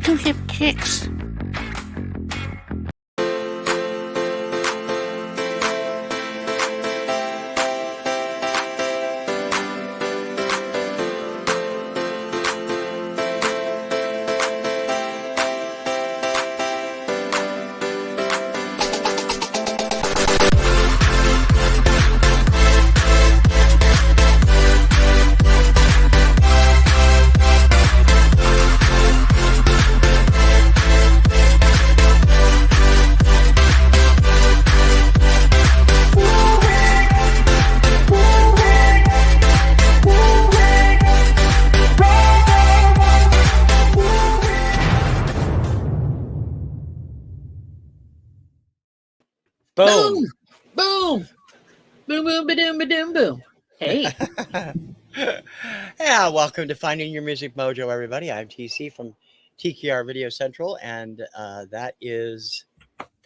Two hip kicks. Boom, boom, boom, boom, ba-doom, ba-doom, boom. Hey. Yeah, welcome to Finding Your Music Mojo, everybody. I'm TC from TKR Video Central, and that is...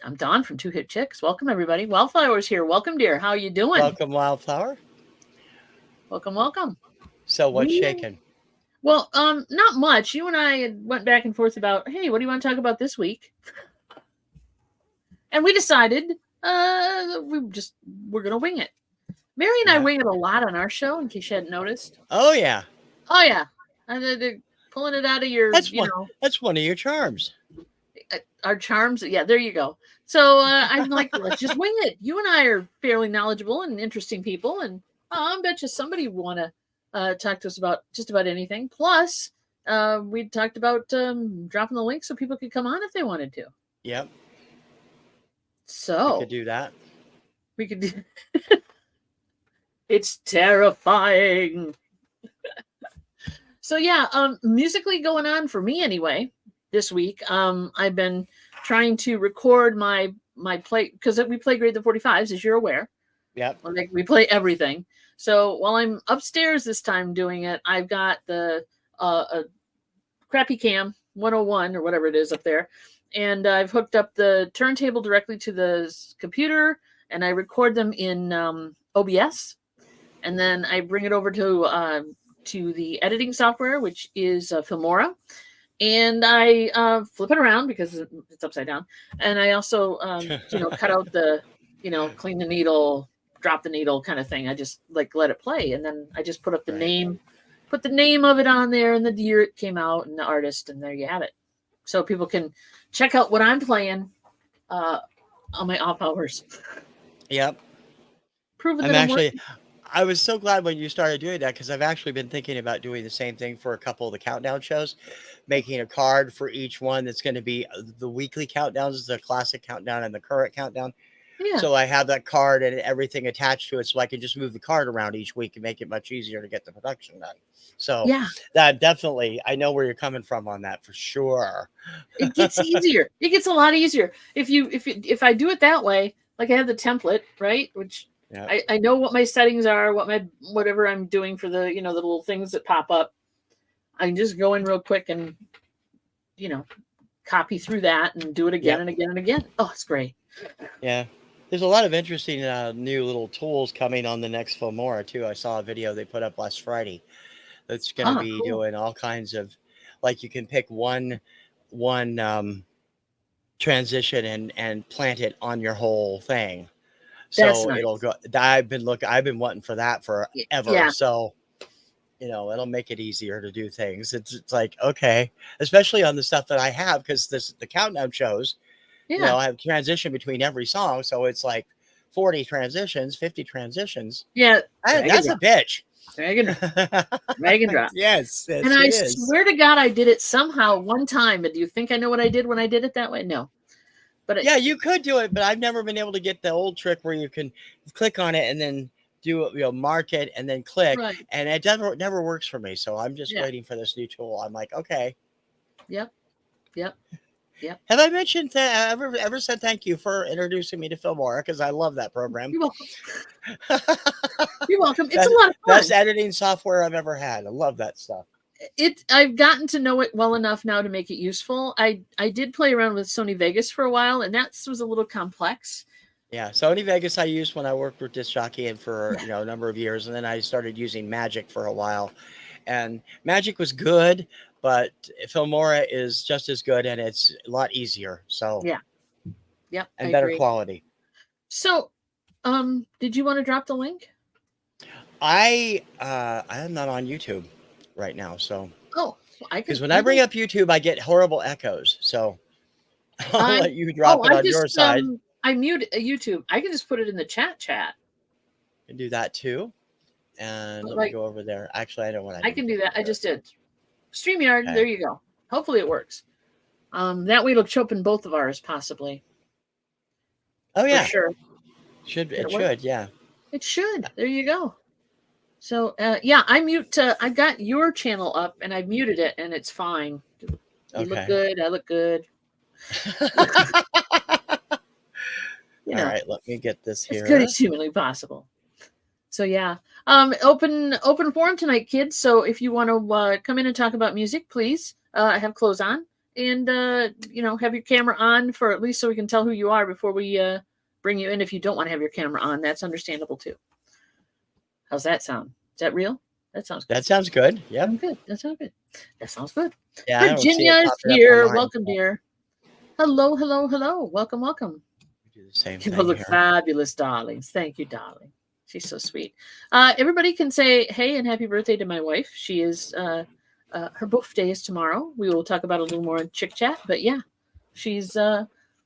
I'm Dawn from Two Hit Chicks. Welcome, everybody. Wildflower's here. Welcome, dear. How you doing? Welcome, Wildflower. Welcome, welcome. So what's shaking? Well, not much. You and I went back and forth about, hey, what do you want to talk about this week? And we decided we're gonna wing it. Mary and I wing it a lot on our show, in case you hadn't noticed. Oh yeah. Oh yeah. They're pulling it out of your. That's one of your charms. Our charms. Yeah, there you go. So I'm like, let's just wing it. You and I are fairly knowledgeable and interesting people, and I bet you somebody would want to talk to us about just about anything. Plus, we talked about dropping the link so people could come on if they wanted to. Yep. So we could do that. We could do. It's terrifying. So yeah, musically going on for me anyway this week. I've been trying to record my play because we play Grade the 45s, as you're aware. Yep. We play everything. So while I'm upstairs this time doing it, I've got the a crappy cam 101 or whatever it is up there. And I've hooked up the turntable directly to the computer, and I record them in OBS, and then I bring it over to the editing software, which is Filmora, and I flip it around because it's upside down, and I also cut out the clean the needle, drop the needle kind of thing. I just let it play, and then I just put up the name, put the name of it on there, and the year it came out, and the artist, and there you have it. So people can check out what I'm playing on my off hours. Yep. Proving that I was so glad when you started doing that, because I've actually been thinking about doing the same thing for a couple of the countdown shows, making a card for each one that's going to be the weekly countdowns, the classic countdown and the current countdown. Yeah. So I have that card and everything attached to it, so I can just move the card around each week and make it much easier to get the production done. So yeah, that definitely, I know where you're coming from on that for sure. It gets easier. It gets a lot easier if I do it that way. Like I have the template, right? Which I know what my settings are, whatever I'm doing for the the little things that pop up. I can just go in real quick and copy through that and do it again and again and again. Oh, it's great. Yeah. There's a lot of interesting new little tools coming on the next Filmora too. I saw a video they put up last Friday that's going to be doing all kinds of, like, you can pick one transition and plant it on your whole thing. So nice. It'll go. I've been wanting for that forever. Yeah. So it'll make it easier to do things. It's like, okay, especially on the stuff that I have, because the countdown shows. Yeah. I have transition between every song, so it's like 40 transitions, 50 transitions. Yeah, that's a bitch. Drag and drop. Yes, and I swear to God, I did it somehow one time. But do you think I know what I did when I did it that way? No. But yeah, you could do it, but I've never been able to get the old trick where you can click on it and then do mark it and then click, and it never works for me. So I'm just waiting for this new tool. I'm like, okay. Yep. Have I mentioned that? Ever said thank you for introducing me to Filmora, because I love that program. You're welcome. You're welcome. It's a lot of fun. Best editing software I've ever had. I love that stuff. I've gotten to know it well enough now to make it useful. I did play around with Sony Vegas for a while, and that was a little complex. Yeah, Sony Vegas I used when I worked with disc jockeying for a number of years, and then I started using Magic for a while, and Magic was good, but Filmora is just as good and it's a lot easier. So Yeah. Yep. I and better agree. quality. So, did you want to drop the link? I am not on YouTube right now, so Oh, I because can. when I bring up YouTube, I get horrible echoes. So I'll I let you drop it I on your just side I mute YouTube. I can just put it in the chat. and do that too. And let me Like go over there. Actually, I know what I I need can to do do that. I here. just did. StreamYard, Okay. there you go. Hopefully it works. That way it'll show up in both of ours, possibly. Oh For yeah, sure. should Did it it work? should yeah. It should. There you go. So yeah, I got your channel up and I muted it and it's fine. You look Okay. good. I look good. You All know, right, let me get this as good here. as humanly possible. So yeah, open forum tonight, kids. So if you want to come in and talk about music, please have clothes on and have your camera on for at least so we can tell who you are before we bring you in. If you don't want to have your camera on, that's understandable too. How's that sound? Is that real? That sounds good. That sounds good. Yep. Sounds good. That sounds good. That sounds good. Yeah, I don't see it Virginia is popping up on here. mine. Welcome, So dear. Hello, hello, hello. Welcome, welcome. do the same You thing look here. fabulous, darlings. Thank you, darling. She's so sweet. Everybody can say hey and happy birthday to my wife. She is her birthday is tomorrow. We will talk about it a little more in Chick Chat, but yeah, she's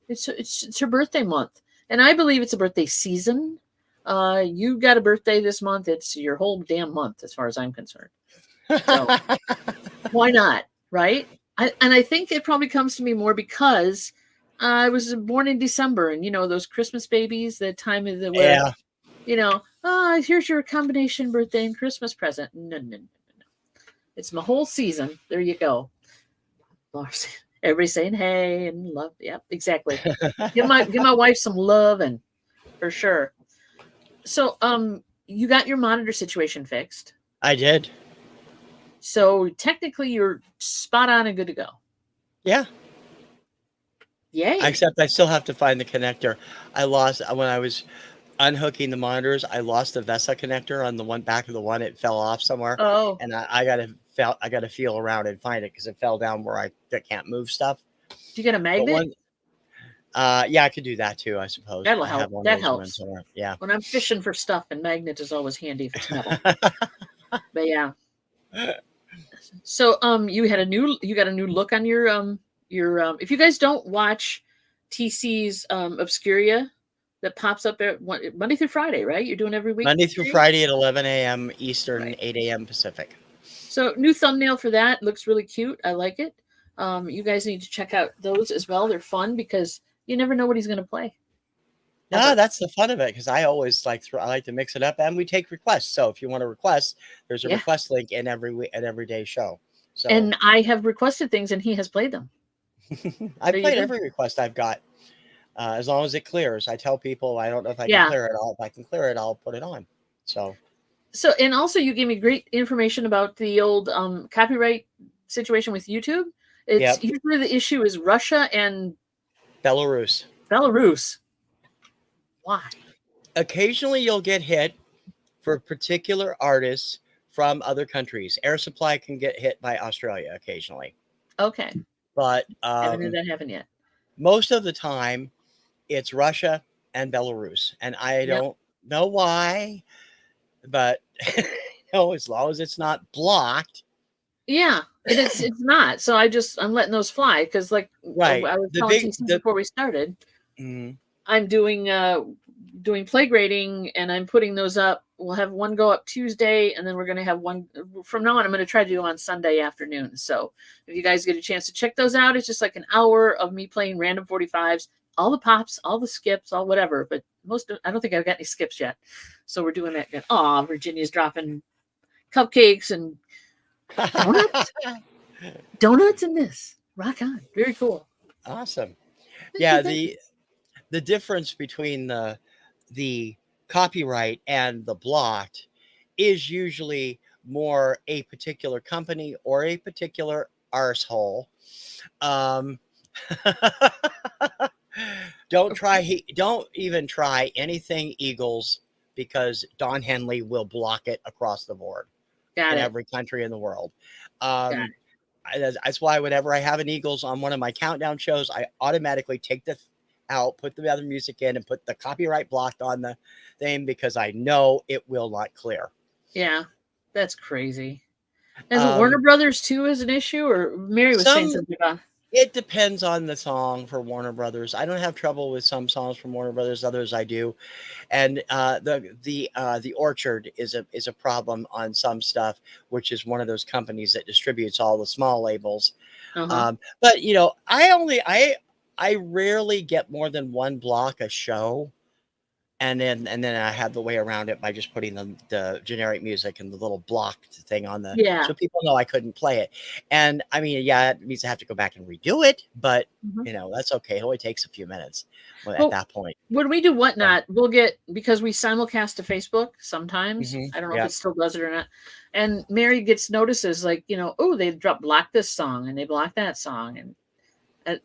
it's her birthday month, and I believe it's a birthday season. You got a birthday this month. It's your whole damn month, as far as I'm concerned. So why not, right? And I think it probably comes to me more because I was born in December, and those Christmas babies, the time of the where Yeah. here's your combination birthday and Christmas present. No, no, no, no. It's my whole season. There you go. Everybody saying hey and love. Yep, exactly. Give my wife some love and for sure. So you got your monitor situation fixed. I did. So technically you're spot on and good to go. Yeah. Yay. Except I still have to find the connector. I lost when I was unhooking the monitors. I lost the VESA connector on the one back of the one. It fell off somewhere, Oh, and I gotta feel around and find it because it fell down where I can't move stuff. do you get a But magnet? one, yeah, I could do that too. I suppose That'll I have help. one of That those ones helps. somewhere. Yeah. When I'm fishing for stuff, and magnet is always handy if it's metal. But yeah. So you got a new look on your if you guys don't watch TC's Obscuria that pops up Monday through Friday, right? You're doing every week? Monday through Friday at 11 a.m. Eastern, Right. 8 a.m. Pacific. So new thumbnail for that. Looks really cute. I like it. You guys need to check out those as well. They're fun because you never know what he's going to play. Yeah, Ever. that's the fun of it because I always I like to mix it up, and we take requests. So if you want to request, there's a Yeah. request link in every day show. So And I have requested things and he has played them. I've There you played go. every request I've got. As long as it clears, I tell people I don't know if I can Yeah. clear it all. If I can clear it, I'll put it on. So And also you gave me great information about the old copyright situation with YouTube. It's Yep. usually the issue is Russia and Belarus. Why? Occasionally you'll get hit for particular artists from other countries. Air Supply can get hit by Australia occasionally. Okay. But Haven't had that happen yet. most of the time it's Russia and Belarus. And I don't know why, but as long as it's not blocked. Yeah, it's not. So I'm letting those fly because like Right. I was telling TC before we started, I'm doing play grading and I'm putting those up. We'll have one go up Tuesday and then we're going to have one from now on. I'm going to try to do on Sunday afternoon. So if you guys get a chance to check those out, it's just like an hour of me playing random 45s, all the pops, all the skips, all whatever. But I don't think I've got any skips yet. So we're doing that. Oh, Virginia's dropping cupcakes and donuts in this. Rock on. Very cool. Awesome. Yeah, the difference between the copyright and the blocked is usually more a particular company or a particular arsehole. Don't even try anything Eagles because Don Henley will block it across the board in every country in the world. That's why whenever I have an Eagles on one of my countdown shows, I automatically take the out, put the other music in, and put the copyright blocked on the thing because I know it will not clear. Yeah, that's crazy. Is it Warner Um, Brothers too as an issue, or Mary was saying some something about? It depends on the song for Warner Brothers. I don't have trouble with some songs from Warner Brothers, others I do. And the Orchard is a problem on some stuff, which is one of those companies that distributes all the small labels. Uh huh. But I rarely get more than one block a show, and then I have the way around it by just putting the generic music and the little blocked thing on the Yeah. so people know I couldn't play it. And I mean, yeah, it means I have to go back and redo it, but Mhm. that's okay. It only takes a few minutes at Well, that point. when we do So, whatnot, we'll get, because we simulcast to Facebook sometimes. I don't know if yeah, it still does it or not. And Mary gets notices like, oh, they blocked this song and they blocked that song, and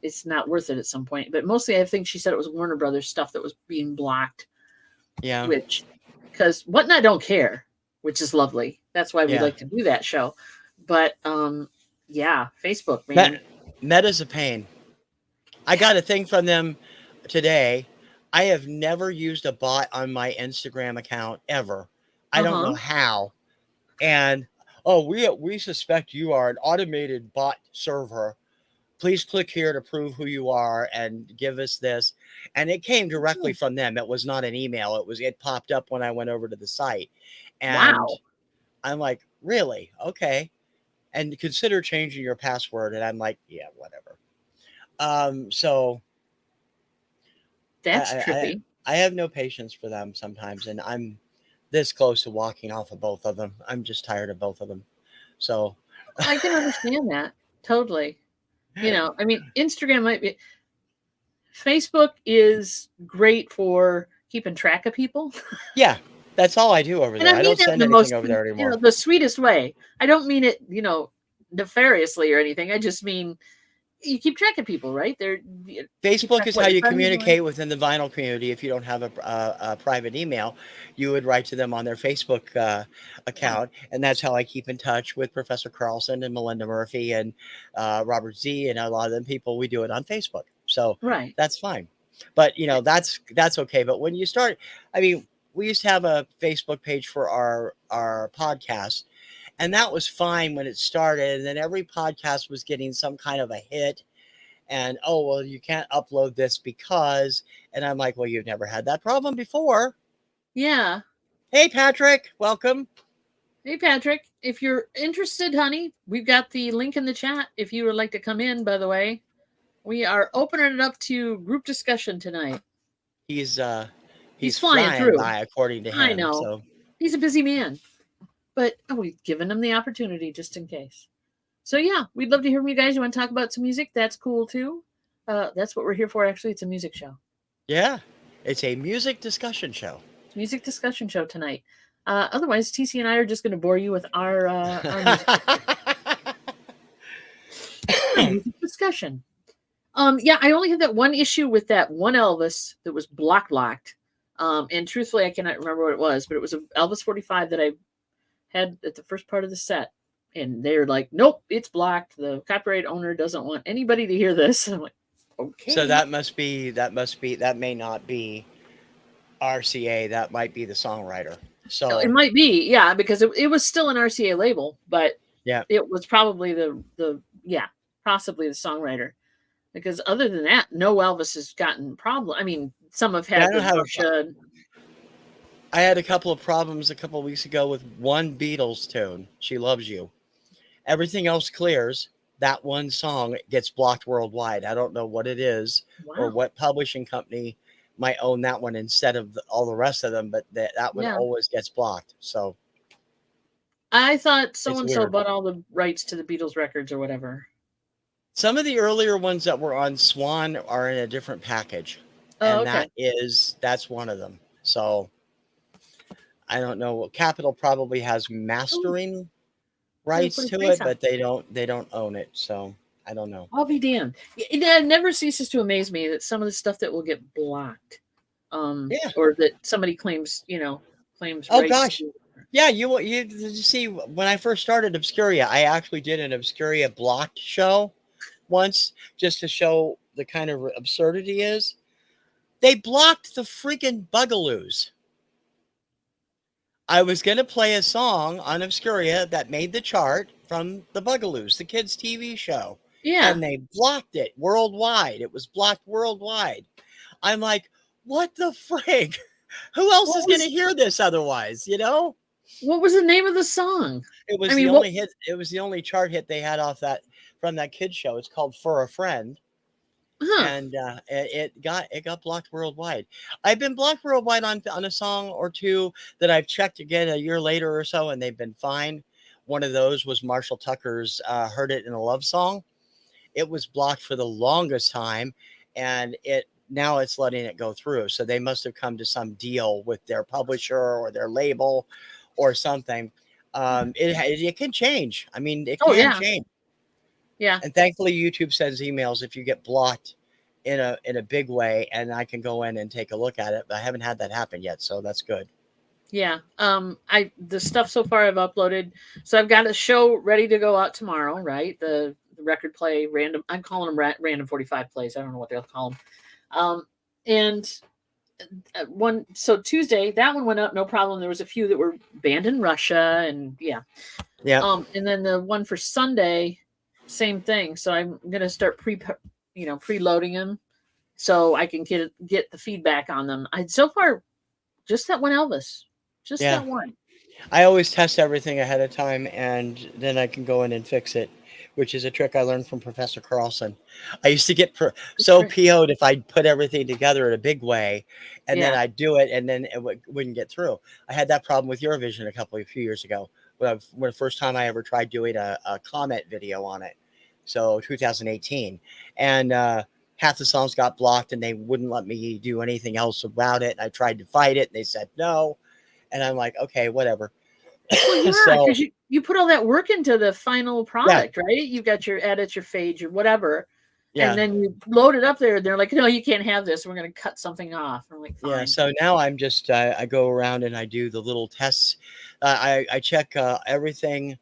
it's not worth it at some point. But mostly, I think she said it was Warner Brothers stuff that was being blocked, yeah, which, because whatnot don't care, which is lovely. That's why we yeah. like to do that show. But yeah, Facebook, man. Met, Meta's a pain. I got a thing from them today. I have never used a bot on my Instagram account ever. I Uh don't know huh. how. And oh, we suspect you are an automated bot server. Please click here to prove who you are and give us this. And it came directly from them. It was not an email. It popped up when I went over to the site. And Wow, I'm like, really? Okay. And consider changing your password. And I'm like, yeah, whatever. So I, that's I I trippy. I have no patience for them sometimes, and I'm this close to walking off of both of them. I'm just tired of both of them. So I can understand that totally. I mean, Instagram might be, Facebook is great for keeping track of people. yeah, that's all I do over And there. I I mean don't that in send the anything most, over there anymore. the sweetest way. I don't mean it, nefariously or anything. I just mean you keep track of people, right? You keep Facebook track of is what how your you friends are doing. communicate within the vinyl community. If you don't have a private email, you would write to them on their Facebook Yeah. account, and that's how I keep in touch with Professor Carlson and Melinda Murphy and Robert Z and a lot of them people. We do it on Facebook, so Right. that's fine. But that's okay. But when you start, I mean, we used to have a Facebook page for our podcast, and that was fine when it started. And then every podcast was getting some kind of a hit and oh well you can't upload this because and I'm like well you've never had that problem before. Yeah. Hey Patrick, welcome. Hey, Patrick, if you're interested, honey, we've got the link in the chat if you would like to come in, by the way. We are opening it up to group discussion tonight. he's He's he's flying flying through. by according to I him, know. so He's a busy man, but we've given him the opportunity just in case. So, yeah, we'd love to hear from you guys. You want to talk about some music? That's cool, too. That's what we're here for, actually. It's a music show. yeah, it's a music discussion show. It's a music discussion show tonight. Otherwise, TC and I are just going to bore you with our music history. Our music discussion. Yeah, I only had that one issue with that one Elvis that was blocked. And truthfully, I cannot remember what it was, but it was an Elvis 45 that I had at the first part of the set. And they're like, nope, it's blocked. The copyright owner doesn't want anybody to hear this. And I'm like, So okay. that may not be RCA, that might be the songwriter. It So might be, yeah, because it was still an RCA label, but yeah, it was probably possibly the songwriter. Because other than that, no Elvis has gotten problem. I mean, some have yeah, I had don't with have Russia. I had a couple of problems a couple of weeks ago with one Beatles tune, She Loves You. Everything else clears. That one song gets blocked worldwide. I don't know what it is or Wow. what publishing company might own that one instead of all the rest of them, but that one Yeah. always gets blocked. So I thought so it's and so weird. bought all the rights to the Beatles records or whatever. Some of the earlier ones that were on Swan are in a different package, Oh, and okay. that's one of them. So I don't know. Capitol probably has Oh, mastering yeah, rights put his to face it, on. but they don't own it. So I don't know. I'll be damned. It never ceases to amaze me that some of the stuff that will get blocked, Yeah. or that somebody claims Oh rights gosh, to. Yeah, you see, when I first started Obscuria, I actually did an Obscuria blocked show once just to show the kind of absurdity is. They blocked the freaking Bugaloos. I was going to play a song on Obscuria that made the chart from the Bugaloos, the kids' TV show, Yeah. and they blocked it worldwide. It was blocked worldwide. I'm like, what the frig? Who else What is going to was hear this otherwise? You know, what was the name of the song? it I was the mean, what? only hit. It was the only chart hit they had off that from that kids show. It's called "For a Friend." Huh? And it got blocked worldwide. I've been blocked worldwide on a song or two that I've checked again a year later or so, and they've been fine. One of those was Marshall Tucker's "Heard It in a Love Song." It was blocked for the longest time, and it now it's letting it go through. So they must have come to some deal with their publisher or their label or something. It can change. I mean, it Oh can yeah, change. yeah, And thankfully, YouTube sends emails if you get blocked in a big way, and I can go in and take a look at it. But I haven't had that happen yet, so that's good. yeah. The stuff so far I've uploaded. So I've got a show ready to go out tomorrow. Right, the record play random. I'm calling them random 45 plays. I don't know what they'll call them. And one so Tuesday that one went up no problem. There was a few that were banned in Russia, and yeah. Yeah, And then the one for Sunday, same thing. So I'm gonna start preloading them so I can get the feedback on them. I so far just that one Elvis, just yeah. that one. I always test everything ahead of time, and then I can go in and fix it, which is a trick I learned from Professor Carlson. I used to get so PO'd if I put everything together in a big way, and then Yeah, I'd do it, and then it wouldn't get through. I had that problem with Eurovision a few years ago, when the first time I ever tried doing a comment video on it. So 2018, and half the songs got blocked, and they wouldn't let me do anything else about it. I tried to fight it, and they said no, and I'm like, okay, whatever. well, yeah, So because you put all that work into the final yeah, product, right? You got your edits, your fades, your whatever, and yeah. then you load it up there. And they're like, no, you can't have this. We're gonna cut something off. I'm like, Yeah, fine. so now I'm just I go around and I do the little tests. I check everything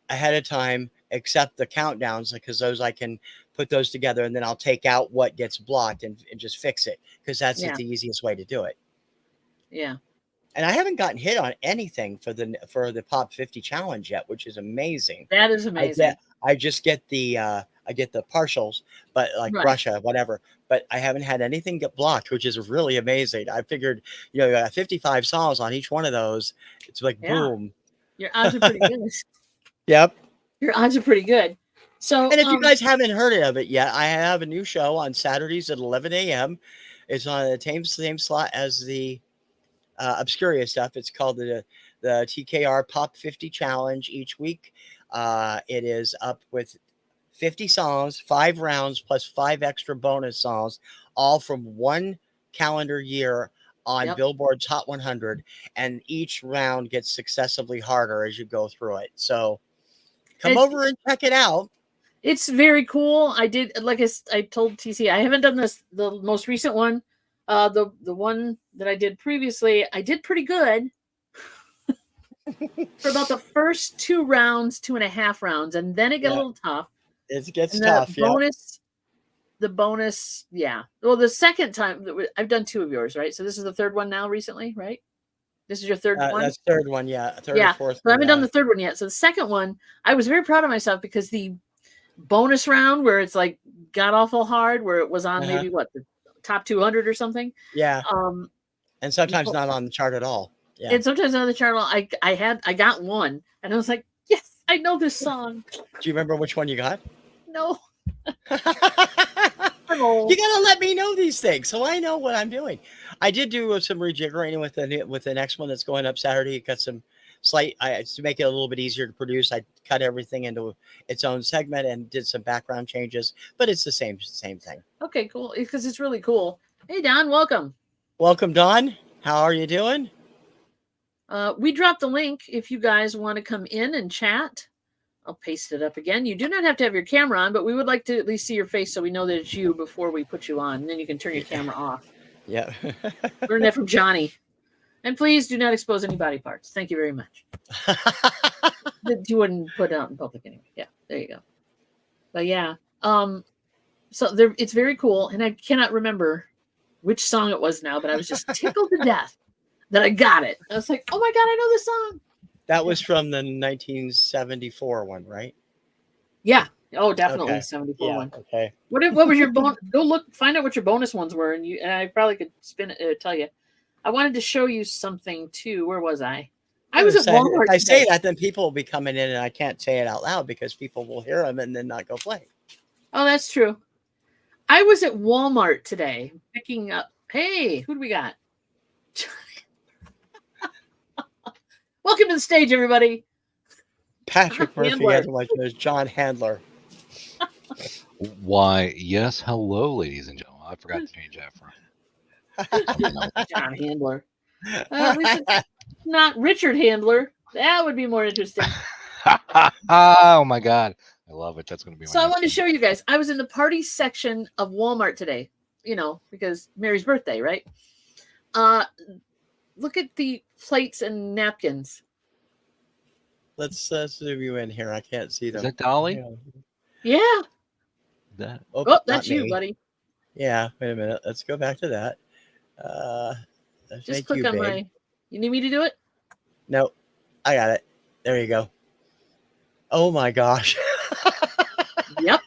ahead of time except the countdowns because those I can put those together and then I'll take out what gets blocked and just fix it because that's Yeah, the easiest way to do it. yeah, And I haven't gotten hit on anything for the Pop 50 challenge yet, which is amazing. that is I get amazing. I just get the partials, but like Right. Russia, whatever. But I haven't had anything get blocked, which is really amazing. I figured, you got 55 songs on each one of those. It's like Yeah, boom. your odds are pretty good. Yep. Your odds are pretty good. So, And if you guys haven't heard of it yet, I have a new show on Saturdays at 11 a.m. It's on the same slot as the Obscuria stuff. It's called the TKR Pop 50 Challenge each week. It is up with 50 songs, 5 rounds, plus 5 extra bonus songs, all from one calendar year on yep. Billboard's Hot 100. And each round gets successively harder as you go through it. So come It, over and check it out. it's very cool. I did, like I told TC, I haven't done the most recent one. The one that I did previously, I did pretty good for about the first 2 rounds, 2.5 rounds, and then it got a Yeah, little tough. it gets And the tough. Yep. bonus, yeah. Well, the second time I've done two of yours, right? So this is the third one now recently, right? This is your third one? That's third one. Yeah. Third or Yeah. fourth So I one. haven't done the third one yet. So the second one, I was very proud of myself because the bonus round where it's like god awful hard, where it was on Uh-huh. maybe what the top 200 or something. Yeah. Um, And sometimes not on the chart at all. Yeah. and sometimes on the channel, I got one, and I was like, yes, I know this song. Do you remember which one you got? No, You I'm old. gotta let me know these things so I know what I'm doing. I did do some rejiggering with the next one that's going up Saturday. It got some to make it a little bit easier to produce. I cut everything into its own segment and did some background changes, but it's the same thing. Okay, cool, because it's really cool. Hey, Don, welcome. Welcome, Don. How are you doing? We dropped the link if you guys want to come in and chat. I'll paste it up again. You do not have to have your camera on, but we would like to at least see your face so we know that it's you before we put you on. And then you can turn your camera off. Yeah. Learned that from Johnny. And please do not expose any body parts. Thank you very much. That you wouldn't put out in public anyway. Yeah, there you go. But yeah, so there, it's very cool, and I cannot remember which song it was now, but I was just tickled to death that I got it. I was like, oh my god, I know this song. That was from the 1974 one, right? Yeah. Oh, definitely Okay. 74 Yeah. one. Okay. What was your bonus? Go look, find out what your bonus ones were, and I probably could spin it, tell you. I wanted to show you something too. Where was I? I was at Walmart. If I say today. that, then people will be coming in, and I can't say it out loud because people will hear them and then not go play. Oh, that's true. I was at Walmart today picking up. Hey, who do we got? Welcome to the stage, everybody. Patrick Murphy, Handler. otherwise known as John Handler. Why, yes, hello, ladies and gentlemen. I forgot to change that for John Handler. At least it's not Richard Handler. That would be more interesting. Oh my god. I love it. That's gonna be my So I next wanted to one. show you guys. I was in the party section of Walmart today, because Mary's birthday, right? Look at the plates and napkins. Let's zoom you in here. I can't see them. Is that Dolly? Yeah. That Oh, not that's you, me. buddy. Yeah, wait a minute. Let's go back to that. Just Thank click you, on babe. my. You need me to do it? Nope, I got it. There you go. Oh my gosh. Yep.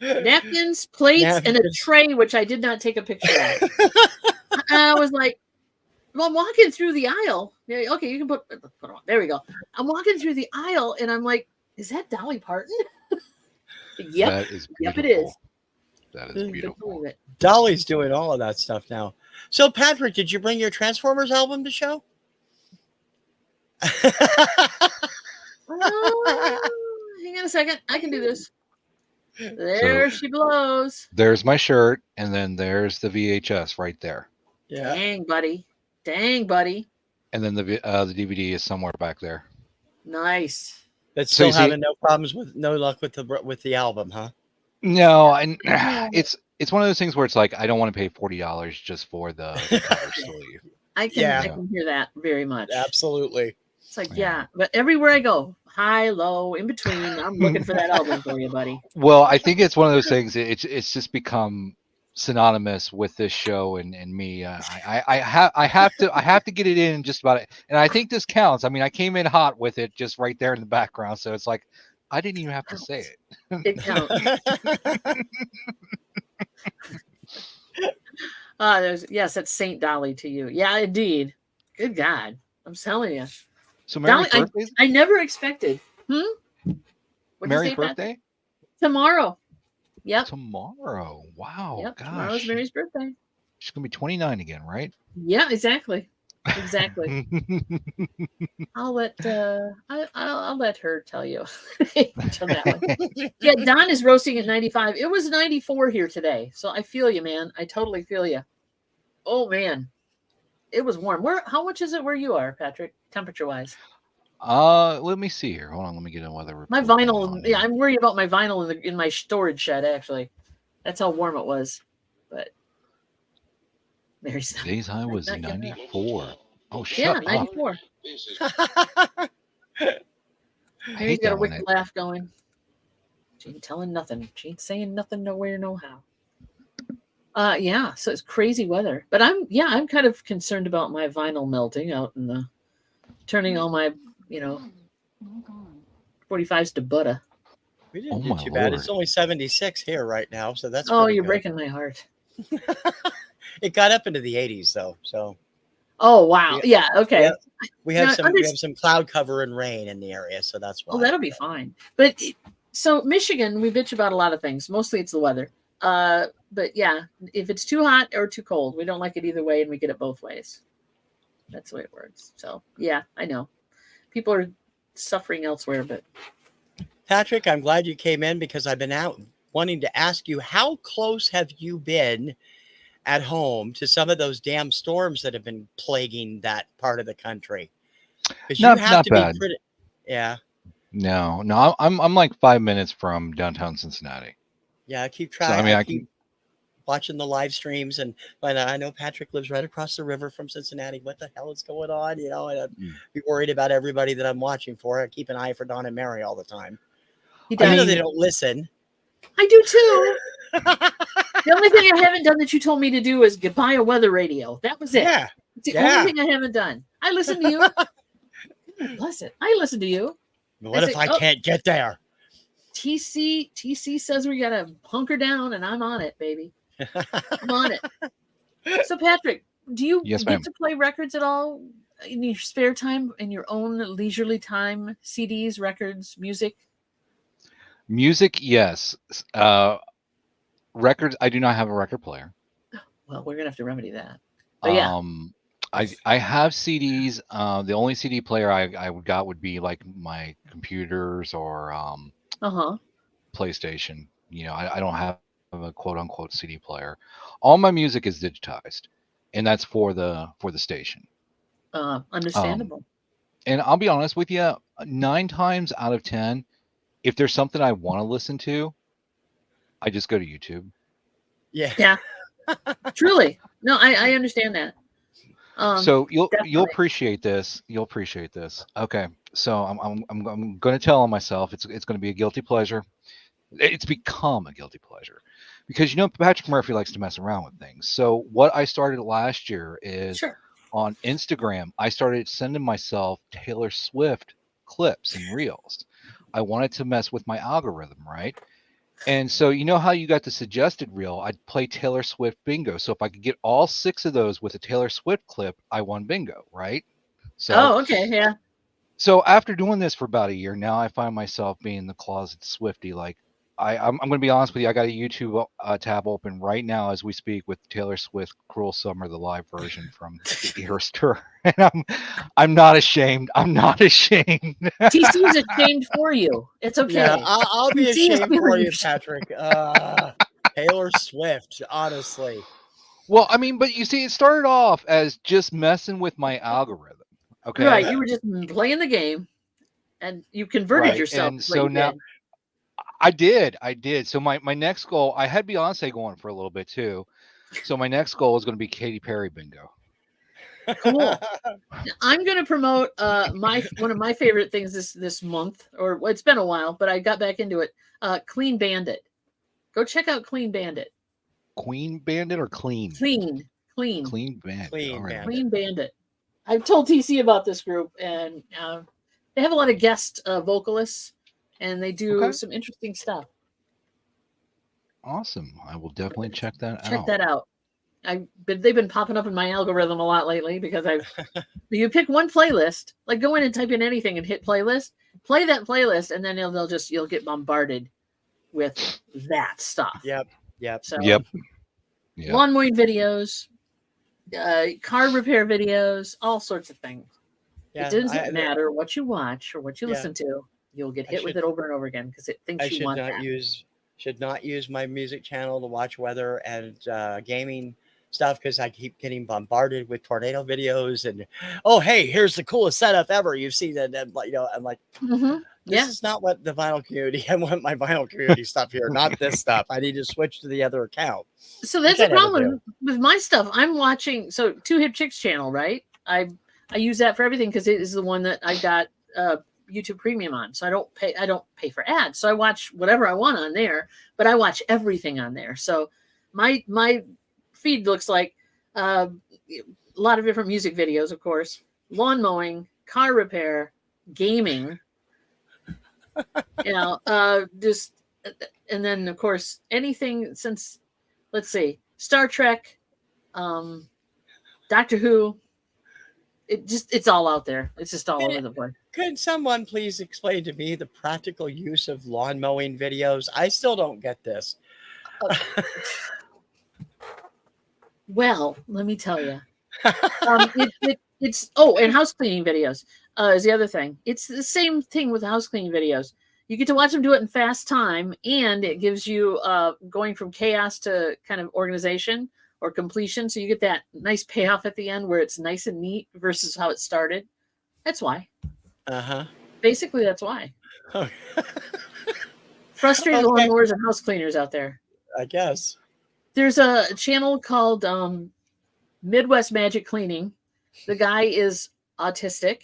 Napkins, plates, and a tray, which I did not take a picture of. I was like, well, I'm walking through the aisle. Yeah, okay, you can put it on. There we go. I'm walking through the aisle, and I'm like, is that Dolly Parton? Yep. That is Yep, beautiful. it is. That is Couldn't beautiful. believe it. Dolly's doing all of that stuff now. So, Patrick, did you bring your Transformers album to show? Hang on a second. I can do this. There she blows. There's my shirt, and then there's the VHS right there. Yeah. Dang, buddy. Dang, buddy. And then the DVD is somewhere back there. Nice. That's So still you see- having no problems no luck with the album, huh? No, and it's one of those things where it's like I don't want to pay $40 just for the cover sleeve. I can hear that very much. Absolutely. It's like, yeah, but everywhere I go, high, low, in between, I'm looking for that album for you, buddy. Well, I think it's one of those things. It's just become synonymous with this show and me. I have to get it in just about it, and I think this counts. I mean, I came in hot with it just right there in the background, so it's like I didn't even have to say it. It counts. Yes, that's Saint Dolly to you. Yeah, indeed. Good God, I'm telling you. So Mary's Dolly, birthday? I never expected. What'd Mary's you say, Pat? birthday? Tomorrow. Yep. Tomorrow. Wow. Yep. Gosh. Tomorrow's Mary's birthday. She's gonna be 29 again, right? Yeah, exactly. Exactly. I'll let I'll let her tell you. Tell that one. Yeah, Don is roasting at 95. It was 94 here today, so I feel you, man. I totally feel you. Oh man, it was warm. How much is it where you are, Patrick? Temperature wise. Let me see here. Hold on. Let me get a weather report. My vinyl. Yeah, I'm worried about my vinyl in my storage shed. Actually, that's how warm it was. But there's today's high was 94. Oh, yeah, shut 94. up. Mary's got a wicked laugh going. She ain't telling nothing. She ain't saying nothing nowhere, no how. Yeah, so it's crazy weather. But I'm kind of concerned about my vinyl melting out in the turning all my, 45s to butter. We didn't do too bad. It's only 76 here right now, so that's you're good. breaking my heart. It got up into the 80s though, so. Oh wow! Yeah, okay. We have some cloud cover and rain in the area, so that's why. Oh, that'll be fine. But so Michigan, we bitch about a lot of things. Mostly it's the weather. But yeah, if it's too hot or too cold, we don't like it either way, and we get it both ways. That's the way it works. So yeah, I know people are suffering elsewhere, but Patrick, I'm glad you came in because I've been out wanting to ask you, how close have you been at home to some of those damn storms that have been plaguing that part of the country? Not bad. Yeah. No, I'm like 5 minutes from downtown Cincinnati. Yeah, I keep trying. So, I mean, watching the live streams, and I know Patrick lives right across the river from Cincinnati. What the hell is going on? You know, and I'd be worried about everybody that I'm watching for. I keep an eye for Don and Mary all the time. Even though they don't listen. I do too. The only thing I haven't done that you told me to do is buy a weather radio. That was it. Yeah. It's the only thing I haven't done. I listen to you. Bless it. I listen to you. What if I can't get there? TC says we gotta hunker down, and I'm on it, baby. I'm on it. So, Patrick, do you get to play records at all in your spare time, in your own leisurely time? CDs, records, music? Music, yes. Records, I do not have a record player. Well, we're gonna have to remedy that. But yeah. I have CDs. The only CD player I got would be like my computers or PlayStation. You know, I don't have a quote unquote CD player. All my music is digitized, and that's for the station. Understandable. And I'll be honest with you, 9 times out of 10, if there's something I want to listen to, I just go to YouTube. Yeah. Truly. No, I understand that. So you'll appreciate this. You'll appreciate this. Okay. So I'm going to tell on myself. It's going to be a guilty pleasure. It's become a guilty pleasure because, you know, Patrick Murphy likes to mess around with things. So what I started last year is on Instagram, I started sending myself Taylor Swift clips and reels. I wanted to mess with my algorithm, right? And so, you know how you got the suggested reel? I'd play Taylor Swift bingo. So if I could get all 6 of those with a Taylor Swift clip, I won bingo, right? So, okay, yeah. So after doing this for about a year, now I find myself being the closet Swiftie. Like, I'm going to be honest with you. I got a YouTube tab open right now as we speak with Taylor Swift "Cruel Summer," the live version from the Eras tour, and I'm not ashamed. I'm not ashamed. TC is ashamed for you. It's okay. Yeah, I'll be ashamed for you, Patrick. Taylor Swift, honestly. Well, I mean, but you see, it started off as just messing with my algorithm. Okay, right? You were just playing the game, and you converted yourself. And so now. I did. So my next goal, I had Beyonce going for a little bit too. So my next goal is going to be Katy Perry bingo. Cool. I'm going to promote one of my favorite things this month, or it's been a while, but I got back into it. Clean Bandit. Go check out Clean Bandit. Queen Bandit or Clean? Clean Bandit. Clean Bandit. I've told TC about this group, and they have a lot of guest vocalists. And they do some interesting stuff. Awesome. I will definitely check that out. Check that out. They've been popping up in my algorithm a lot lately because you pick one playlist, like go in and type in anything and hit playlist, play that playlist, and then you'll get bombarded with that stuff. Yep. So, lawn mowing videos, car repair videos, all sorts of things. Yeah, it doesn't matter what you watch or what you listen to. You'll get hit with it over and over again because it thinks you want that. Should not use my music channel to watch weather and gaming stuff because I keep getting bombarded with tornado videos and hey, here's the coolest setup ever you've seen. And you know, I'm like, this is not what the vinyl community. I want my vinyl community stuff here, not this stuff. I need to switch to the other account. So that's the problem with my stuff. I'm watching Two Hip Chicks channel, right? I use that for everything because it is the one that I got YouTube Premium on, so I don't pay for ads, so I watch whatever I want on there, but I watch everything on there. So my feed looks like a lot of different music videos, of course, lawn mowing, car repair, gaming, just, and then of course anything since, let's see, Star Trek, Doctor Who. It's all out there. It's just all over the place. Could someone please explain to me the practical use of lawn mowing videos? I still don't get this. Well, let me tell you. It's and house cleaning videos is the other thing. It's the same thing with house cleaning videos. You get to watch them do it in fast time, and it gives you going from chaos to kind of organization or completion. So you get that nice payoff at the end where it's nice and neat versus how it started. That's why. Basically, that's why. Frustrated lawnmowers and house cleaners out there. I guess. There's a channel called Midwest Magic Cleaning. The guy is autistic,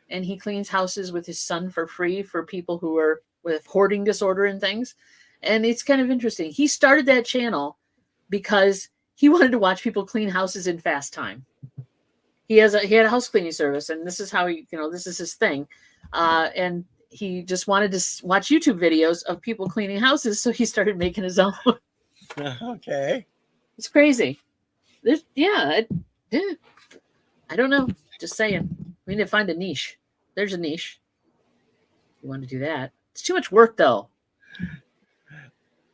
and he cleans houses with his son for free for people who are with hoarding disorder and things. And it's kind of interesting. He started that channel because he wanted to watch people clean houses in fast time. He had a house cleaning service, and this is how this is his thing. And he just wanted to watch YouTube videos of people cleaning houses, so he started making his own. Okay. It's crazy. I don't know. Just saying. We need to find a niche. There's a niche. You want to do that? It's too much work, though.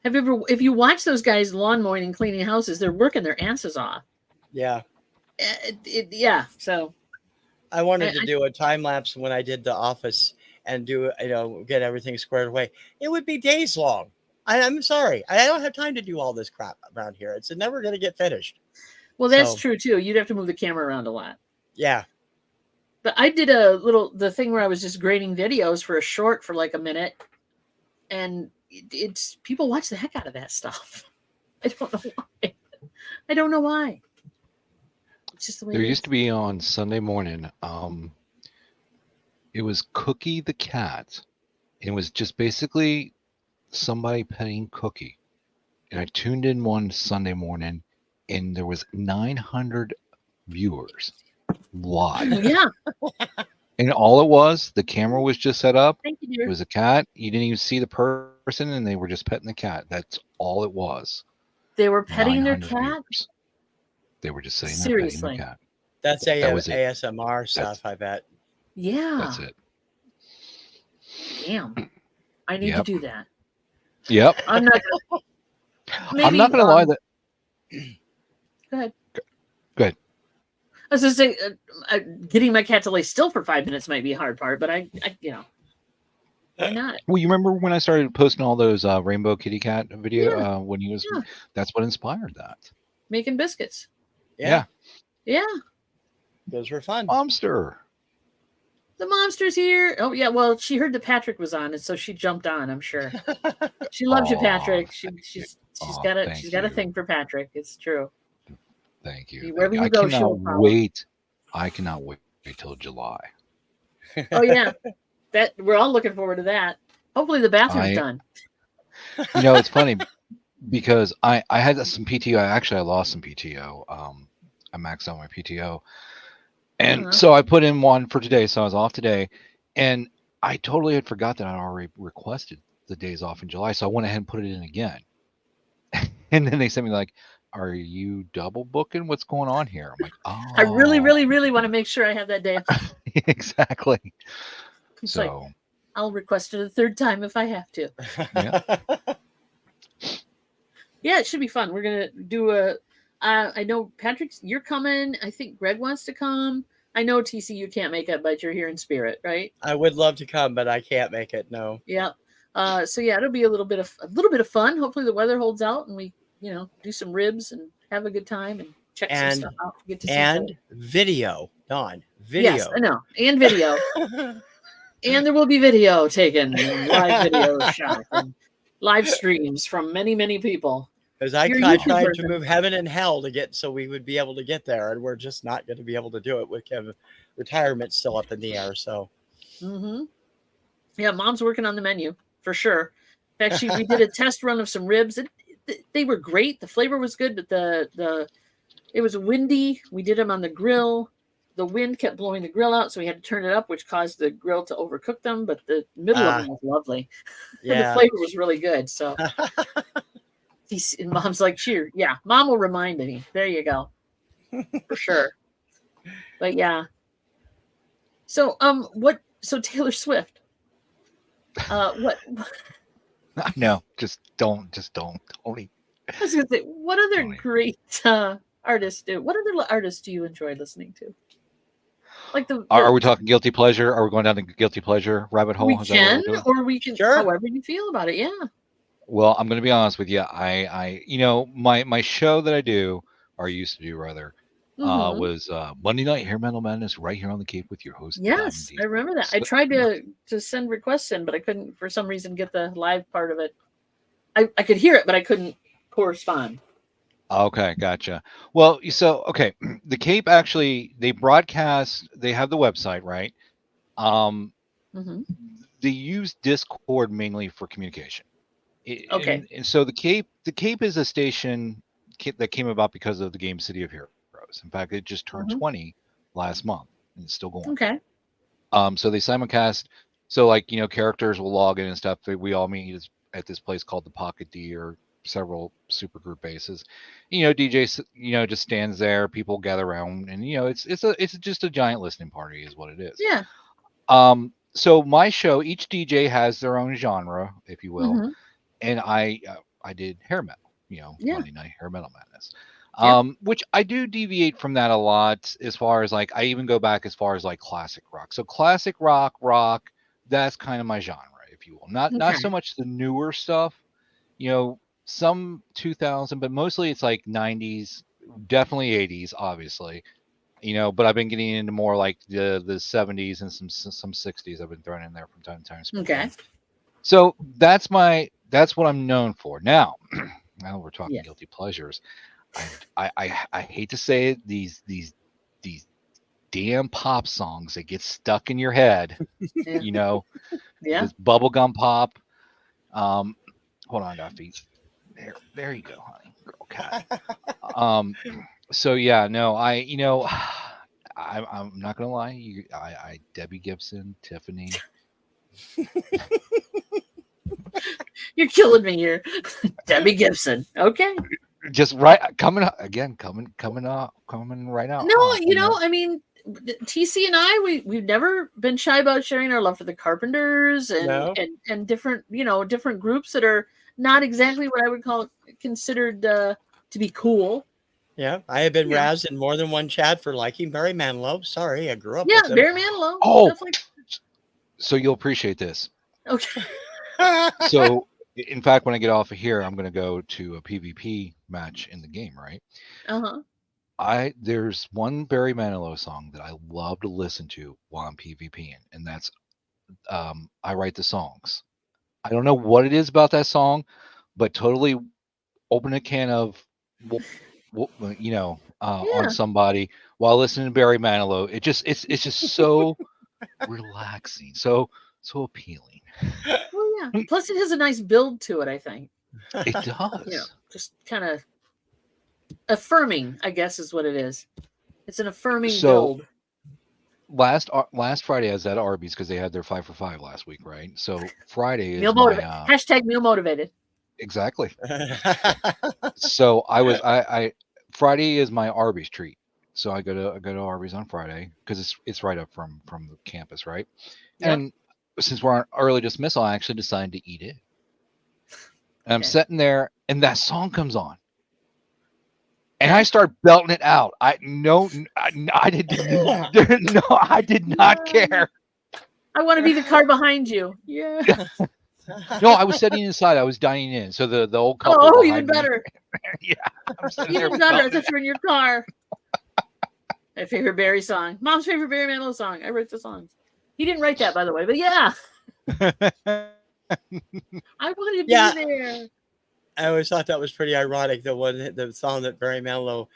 If you watch those guys lawn mowing and cleaning houses, they're working their asses off. Yeah. So I wanted to do a time lapse when I did The Office and get everything squared away. It would be days long. I'm sorry. I don't have time to do all this crap around here. It's never going to get finished. Well, that's true, too. You'd have to move the camera around a lot. Yeah. But I did the thing where I was just grading videos for a short for like a minute. And it's people watch the heck out of that stuff. I don't know why. I don't know why. It's just the way There used to be on Sunday morning, it was Cookie the cat. It was just basically somebody petting Cookie. And I tuned in one Sunday morning, and there was 900 viewers live. Yeah. And all it was, the camera was just set up. Thank you, dear. It was a cat. You didn't even see the person, and they were just petting the cat. That's all it was. They were petting their 900 cat? viewers. They were just sitting there Seriously. petting the cat. That's That was it. ASMR stuff, I bet. Yeah. That's it. Damn. I need to do that. Yep. I'm not going to lie. That. Go ahead. Go ahead. I was going to say, getting my cat to lay still for 5 minutes might be a hard part, but I why not? Well, you remember when I started posting all those rainbow kitty cat video when he was? Yeah. That's what inspired that. Making biscuits. Yeah. Those were fun. Monster. The monster's here. Oh yeah. Well, she heard that Patrick was on, and so she jumped on. I'm sure. She loves you, Patrick. She's got a thing for Patrick. It's true. Thank you. Wherever you go, she'll follow. I cannot wait till July. Oh yeah, that we're all looking forward to that. Hopefully the bathroom's done. It's funny because I had some PTO. I lost some PTO. I maxed out my PTO, and so I put in one for today. So I was off today, and I totally had forgot that I already requested the days off in July. So I went ahead and put it in again, and then they sent me like, are you double booking? What's going on here? I'm like, oh. I really, really, really want to make sure I have that day. Exactly. It's like, I'll request it a third time if I have to. Yeah, it should be fun. We're going to do I know Patrick's, you're coming. I think Greg wants to come. I know TC, you can't make it, but you're here in spirit, right? I would love to come, but I can't make it. No. Yeah. So yeah, it'll be a little bit of fun. Hopefully the weather holds out and we, do some ribs and have a good time and check some stuff out. Get to see video, Dawn. Video. Yes, I know. And video. And there will be video taken, live video shot, and live streams from many, many people. Because I tried to move heaven and hell to get so we would be able to get there, and we're just not going to be able to do it with Kevin. Retirement still up in the air. So, yeah, Mom's working on the menu for sure. In fact, we did a test run of some ribs. They were great. The flavor was good, but it was windy. We did them on the grill. The wind kept blowing the grill out, so we had to turn it up, which caused the grill to overcook them. But the middle of them was lovely. Yeah, the flavor was really good. So. And Mom's like, sure, yeah. Mom will remind me. There you go, for sure. But yeah. So what? So Taylor Swift. What? No, just don't, Tony. I was gonna say, what other great artists do? What other artists do you enjoy listening to? Like are we talking guilty pleasure? Are we going down the guilty pleasure rabbit hole? We can, or we can, however you feel about it. Yeah. Well, I'm going to be honest with you. I my show that I do, or used to do rather, was Monday Night Hair Metal Madness right here on the Cape with your host. Yes, I remember that. I tried to send requests in, but I couldn't for some reason get the live part of it. I could hear it, but I couldn't correspond. Okay, gotcha. Well, so okay, the Cape actually they broadcast. They have the website, right? Um, Hmm. they use Discord mainly for communication. Okay. And so the Cape is a station that came about because of the game City of Heroes. In fact, it just turned Hmm. 20 last month and it's still going. Okay. So they simulcast. So like characters will log in and stuff. We all meet at this place called the Pocket D or several super group bases. DJ just stands there. People gather around, and it's just a giant listening party, is what it is. Yeah. So my show, each DJ has their own genre, if you will, Hmm. and I did hair metal, Yeah. Monday night hair metal madness. Yep. Which I do deviate from that a lot as far as like I even go back as far as like classic rock. So classic rock, that's kind of my genre, if you will. Not so Okay. much the newer stuff, you know, some 2000, but mostly it's like 90s, definitely 80s, obviously. But I've been getting into more like the 70s and some 60s I've been throwing in there from time to time Okay. sprinkling. So that's what I'm known for. Now we're talking Yeah. guilty pleasures. I hate to say it, these damn pop songs that get stuck in your head, Yeah. you know, Yeah. this bubblegum pop. Um, hold on, Duffy. There you go, honey. Girl cat. Um, so yeah, no, I'm not gonna lie. I Debbie Gibson, Tiffany. You're killing me here. Debbie Gibson. Okay. Just right coming up again, coming right out No, hot. I mean, TC and I, we've never been shy about sharing our love for the Carpenters and No. different different groups that are not exactly what I would call considered to be cool. Yeah, I have been Yeah, razzed in more than one chat for liking Barry Manilow. Sorry, I grew up yeah, with him. Barry Manilow, Oh, stuff like. so you'll appreciate this. Okay. So, in fact, when I get off of here, I'm going to go to a PvP match in the game, right? Uh huh. There's one Barry Manilow song that I love to listen to while I'm PvPing, and that's I Write the Songs. I don't know what it is about that song, but totally open a can of, on Yeah. somebody while listening to Barry Manilow. It's just so relaxing, so appealing. Well, yeah. Plus, it has a nice build to it. I think. It does. Just kind of affirming, I guess, is what it is. It's an affirming So build. last Friday I was at Arby's because they had their 5 for 5 last week, right? So Friday Meal is my motivated. Hashtag meal motivated. exactly. So I Friday is my Arby's treat. So I go to Arby's on Friday because it's right up from the campus, right? Yep. And since we're on early dismissal, I actually decided to eat it. And I'm Okay. sitting there, and that song comes on, and Okay. I start belting it out. I did no, I did not care. I want to be the car behind you. Yeah. No, I was sitting inside. I was dining in. So the old couple Oh, even behind me, better. yeah, I'm sitting there Even better. I belting thought you were in your car. My favorite Barry song. Mom's favorite Barry Manilow song. I wrote the songs. He didn't write that, by the way, but yeah, it. I wanted to Yeah, be there. I always thought that was pretty ironic. The song that Barry Manilow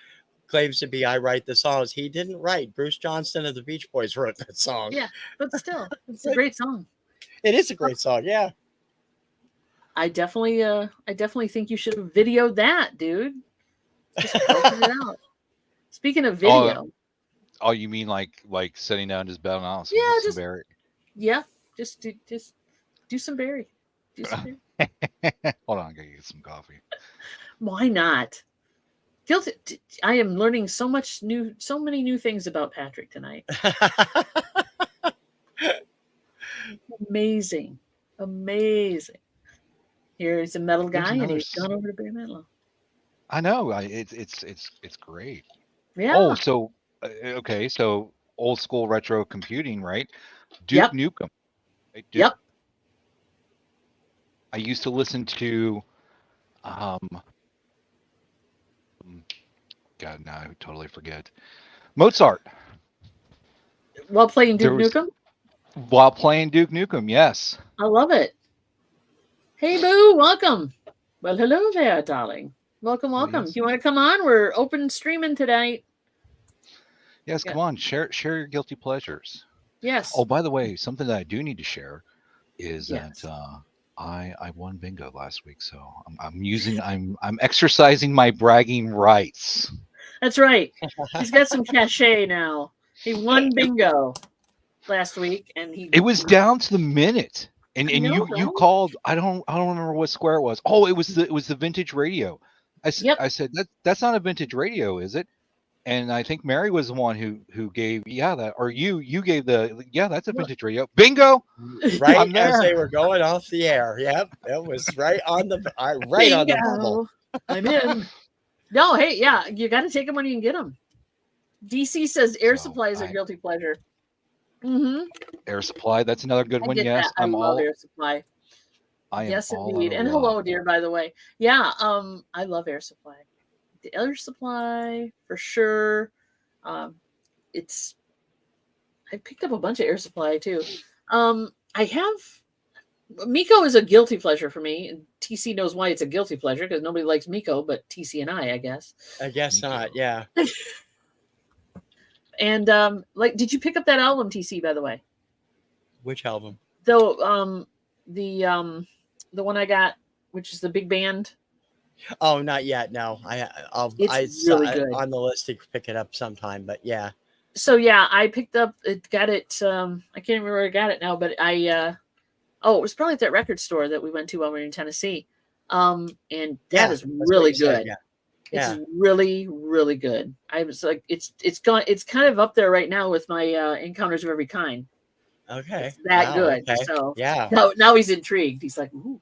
claims to be "I Write the Songs," he didn't write. Bruce Johnston of the Beach Boys wrote that song. Yeah, but still, it's a great song. It is a great song. Yeah. I definitely think you should have videoed that, dude. Just belted it out. Speaking of Oh, video, oh, you mean like sitting down, just belting out some, yeah, some Barry? yeah, just do some Barry. Do some Barry. Hold on, I gotta get some coffee. Why not? Guilty. I am learning so many new things about Patrick tonight. Amazing. Here's a metal Here's guy, and another. he's gone over to Barry Manilow. I know. It's great. Oh, Yeah. so okay, so old school retro computing, right? Duke Yep. Nukem. Right? Yep. I used to listen to, um, God, now I totally forget. Mozart. While playing There Duke was Nukem, while playing Duke Nukem. Yes. I love it. Hey, Boo, welcome. Well, hello there, darling. Welcome, Well, welcome. yes. Do you want to come on? We're open streaming tonight. Yes, Yeah. come on, share your guilty pleasures. Yes. Oh, by the way, something that I do need to share is Yes. that I won bingo last week, so I'm exercising my bragging rights. That's right. He's got some cachet now. He won bingo last week, and It was down to the minute, and I know, you right? called. I don't remember what square it was. Oh, it was the vintage radio. Yep. I said that's not a vintage radio, is it? And I think Mary was the one who gave that, or you gave that's a vintage radio. Bingo. Right I'm as there. they were going off the air. Yep, it was right on the bubble. I'm in. No, hey, yeah, you got to take them when you can get them. DC says air So, supply is a guilty pleasure. Mm-hmm. Air Supply, that's another good I one. get Yes, that. I love air supply. I am Yes, all indeed. out of And love. hello, dear, by the way. Yeah, I love air supply. The air supply for sure. It's I picked up a bunch of air supply too. I have Miko is a guilty pleasure for me, and TC knows why it's a guilty pleasure because nobody likes Miko but TC and I guess. I guess Me not. too. Yeah. And did you pick up that album, TC? By the way, Which album? though, the one I got, which is the big band. Oh, not yet. No, It's really good. on the list to pick it up sometime. But yeah. So yeah, I picked up it. Got it. I can't remember where I got it now, but it was probably at that record store that we went to when we were in Tennessee. And that is really good. Yeah. It's really, really good. I was like, it's kind of up there right now with my Encounters of Every Kind. Okay. It's that Wow, good. okay. So Yeah. now he's intrigued. He's like, ooh.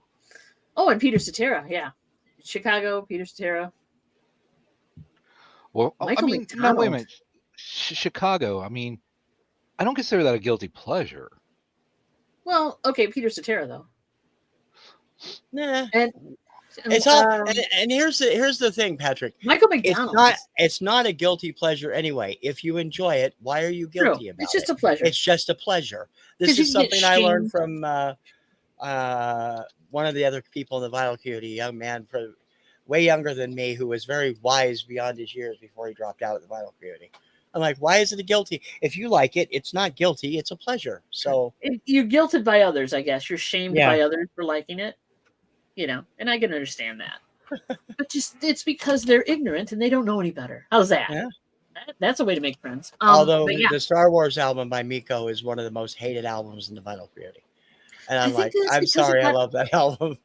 Oh, and Peter Cetera, yeah. Chicago, Peter Cetera. Well, Michael no, wait a McDonald. minute. Chicago. I mean, I don't consider that a guilty pleasure. Well, okay, Peter Cetera though. Nah. And It's all and here's the thing, Patrick. Michael McDonald. It's not a guilty pleasure anyway. If you enjoy it, why are you guilty about it? It's just a pleasure. It's just a pleasure. This is something I learned from one of the other people in the vinyl community, a young man way younger than me who was very wise beyond his years before he dropped out of the vinyl community. I'm like, why is it a guilty? If you like it, it's not guilty. It's a pleasure. So you're guilted by others, I guess. You're shamed by others for liking it. And I can understand that. But it's because they're ignorant and they don't know any better. How's that? Yeah. That's a way to make friends. Although the Star Wars album by Miko is one of the most hated albums in the vinyl community. And I'm like, I'm sorry, I love that album.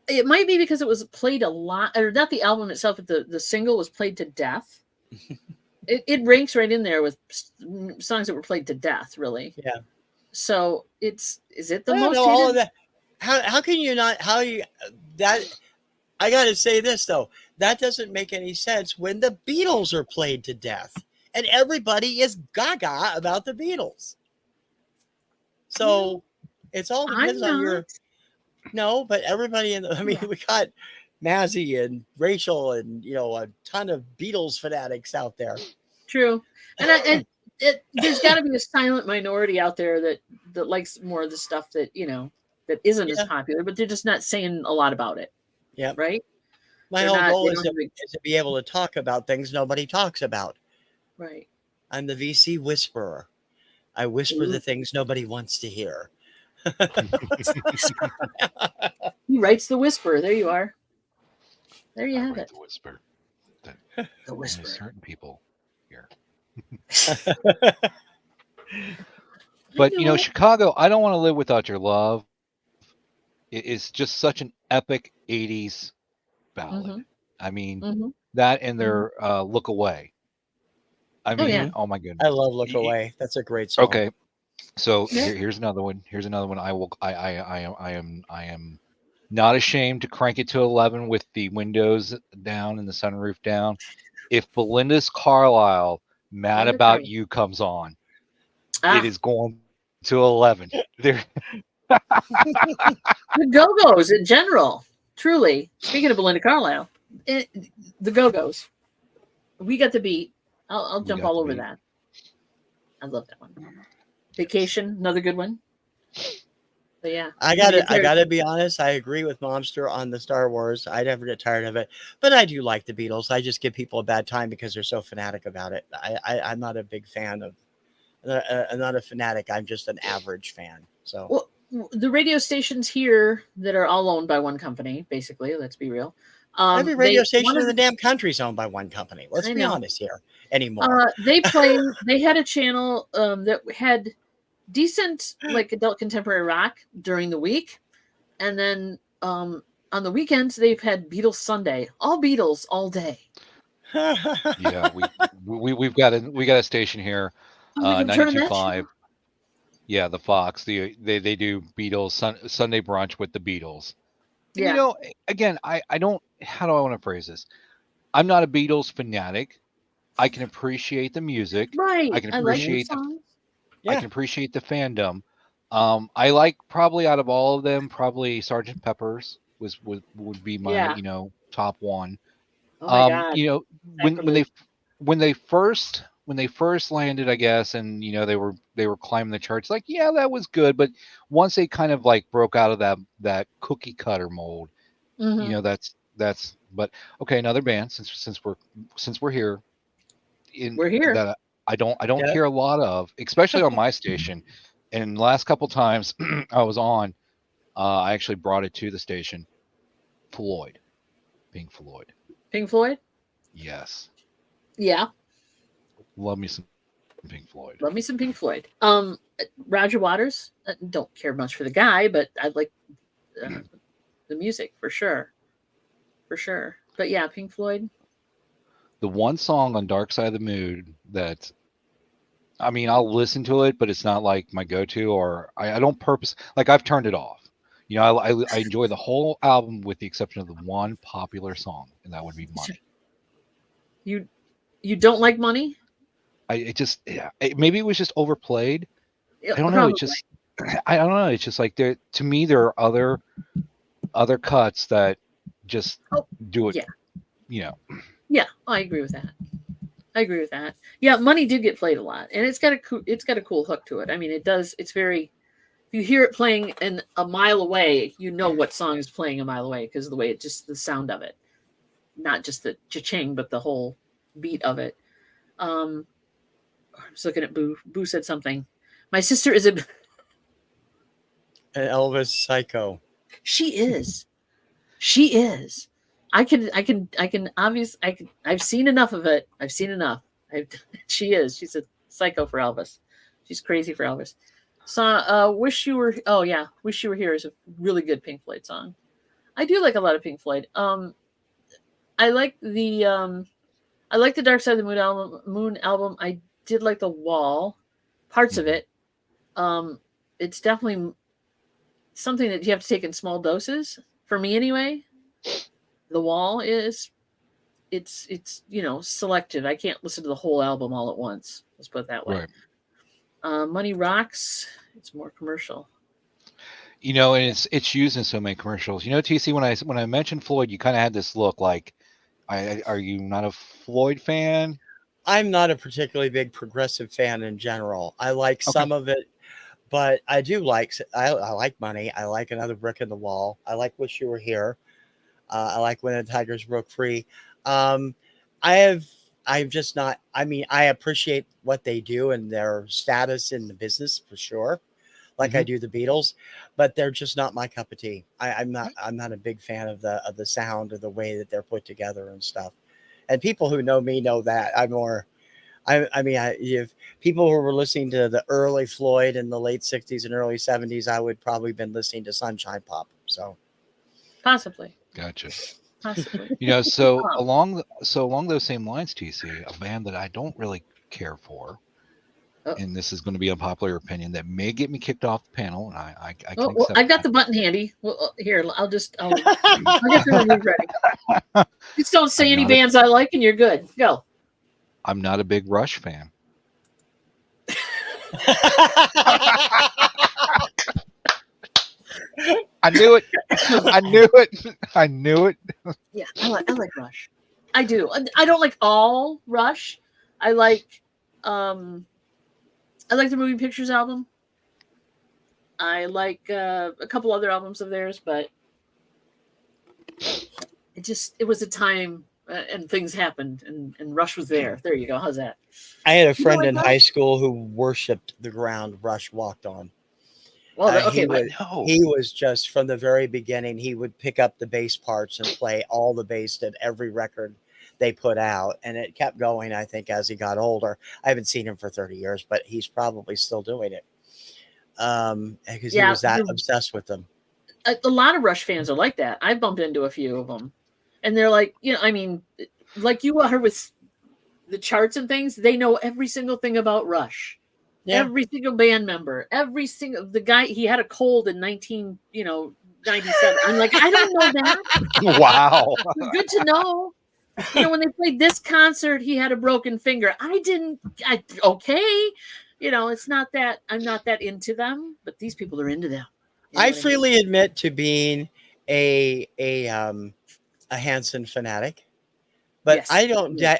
It might be because it was played a lot, or not the album itself, but the single was played to death. It ranks right in there with songs that were played to death, really. Yeah. So is it the most hated? All of that. How can you not? I got to say this though. That doesn't make any sense when the Beatles are played to death, and everybody is gaga about the Beatles. So it's all depends on your. No, but everybody we got Mazzy and Rachel and a ton of Beatles fanatics out there. True, and there's got to be a silent minority out there that likes more of the stuff that that isn't as popular, but they're just not saying a lot about it. Yeah, right. My whole goal is to be able to talk about things nobody talks about. Right. I'm the VC whisperer. I whisper the things nobody wants to hear. He writes the whisper. There you are. There you have it. The whisper. The whisper. Certain people here. But Chicago, I Don't Want to Live Without Your Love. It is just such an epic 80s ballad. Mm-hmm. I mean, that and their Look Away. I mean, oh my goodness. I love Look Away. That's a great song. Okay. So here's another one. Here's another one. I am not ashamed to crank it to 11 with the windows down and the sunroof down. If Belinda's Carlisle Mad About You comes on, it is going to 11. There. The Go-Go's in general, truly. Speaking of Belinda Carlisle, the Go-Go's. We got the beat. I'll jump all over that. I love that one. Vacation, another good one. But yeah, I gotta be honest. I agree with Momster on the Star Wars. I never get tired of it, but I do like the Beatles. I just give people a bad time because they're so fanatic about it. I'm not a big fan of. I'm not a fanatic. I'm just an average fan. So well, the radio stations here that are all owned by one company, basically. Let's be real. every radio They one station in of the the, damn country is owned by one company. Let's I be know. honest here anymore. They play. They had a channel that had decent like adult contemporary rock during the week, and then on the weekends they've had Beatles Sunday, all Beatles all day. Yeah, we got a station here, Oh, they can turn on that 92.5. channel. Yeah, the Fox. They do Beatles Sunday brunch with the Beatles. And Yeah, again, I don't. How do I want to phrase this? I'm not a Beatles fanatic. I can appreciate the music. I right. can I like the appreciate the songs. I Yeah. can appreciate the fandom. I like probably out of all of them, probably Sergeant Pepper's would be my Yeah. top one. Oh my God, You know when sacrilege. when they first landed, I guess, and they were climbing the charts. Like, yeah, that was good, but once they kind of like broke out of that cookie cutter mold, Hmm. that's. But okay, another band since we're here in We're here. that I don't Yeah. hear a lot of, especially on my station. And the last couple times I was on, I actually brought it to the station. Floyd, Pink Floyd. Pink Floyd. Yes, Yeah, love me some Pink Floyd. love me some Pink Floyd. Roger Waters. Don't care much for the guy, but I like uh, the music for sure, for sure. But yeah, Pink Floyd. The one song on Dark Side of the Moon that, I mean, I'll listen to it, but it's not like my go-to, or I don't purpose like I've turned it off. I enjoy the whole album with the exception of the one popular song, and that would be Money. You you don't like Money? Yeah, maybe it was just overplayed. Yeah, I don't know. It's probably. just I don't know. It's just like to me there are other cuts that just Oh, do it. yeah. You know, Yeah, I agree with that. I agree with that. Yeah, Money did get played a lot, and it's got a cool hook to it. I mean, it does. It's very. If you hear it playing a mile away, you know what song is playing a mile away because of the way the sound of it, not just the cha-ching, but the whole beat of it. Um, I was looking at Boo. Boo said something. My sister is a. An Elvis psycho. She is. She is. I can obvious. I've seen enough of it. I've seen enough. She is. She's a psycho for Elvis. She's crazy for Elvis. So, wish you were. Oh yeah, wish you were here is a really good Pink Floyd song. I do like a lot of Pink Floyd. I like the Dark Side of the Moon album. I did like the Wall, parts of Mhm. it. It's definitely something that you have to take in small doses. For me, anyway. The Wall is it's selective. I can't listen to the whole album all at once. Let's put it that way. Right. Money Rocks. It's more commercial. And it's used in so many commercials. TC, when I mentioned Floyd, you kind of had this look like, are you not a Floyd fan? I'm not a particularly big progressive fan in general. I like Okay. some of it, but I do I like Money. I like Another Brick in the Wall. I like Wish You Were Here. I like When the Tigers Broke Free. Um, I'm just not. I mean, I appreciate what they do and their status in the business for sure, like I Hmm. do the Beatles, but they're just not my cup of tea. I'm not. I'm not a big fan of the sound or the way that they're put together and stuff. And people who know me know that I'm more. I mean, if people who were listening to the early Floyd in the late '60s and early '70s, I would probably been listening to Sunshine Pop. So Possibly. Gotcha. Possibly. So along those same lines, TC, a band that I don't really care for, Oh, and this is going to be a popular opinion that may get me kicked off the panel, and I can well, accept I've got that. the button handy. Well, here, I'll get the review ready. Just don't say I'm any not a bands I like, and you're good. Go. I'm not a big Rush fan. I knew it. I knew it. I knew it. Yeah, I like Rush. I do. I don't like all Rush. I like um I like the Moving Pictures album. I like a couple other albums of theirs, but it was a time and things happened and Rush was there. There you go. How's that? I had a You don't friend like in Rush? high school who worshipped the ground Rush walked on. Well, okay, but No. He was just from the very beginning. He would pick up the bass parts and play all the bass at every record they put out, and it kept going. I think as he got older, I haven't seen him for 30 years, but he's probably still doing it because he yeah, was that obsessed with them. a lot of Rush fans are like that. I bumped into a few of them, and they're like, I mean, like you are with the charts and things. They know every single thing about Rush. Yeah. Every single band member, every single the guy. He had a cold in 1997. I'm like, I don't know that. Wow. Good to know. When they played this concert, he had a broken finger. Okay. It's not that I'm not that into them, but these people are into them. I freely admit to being a Hanson fanatic, but Yes.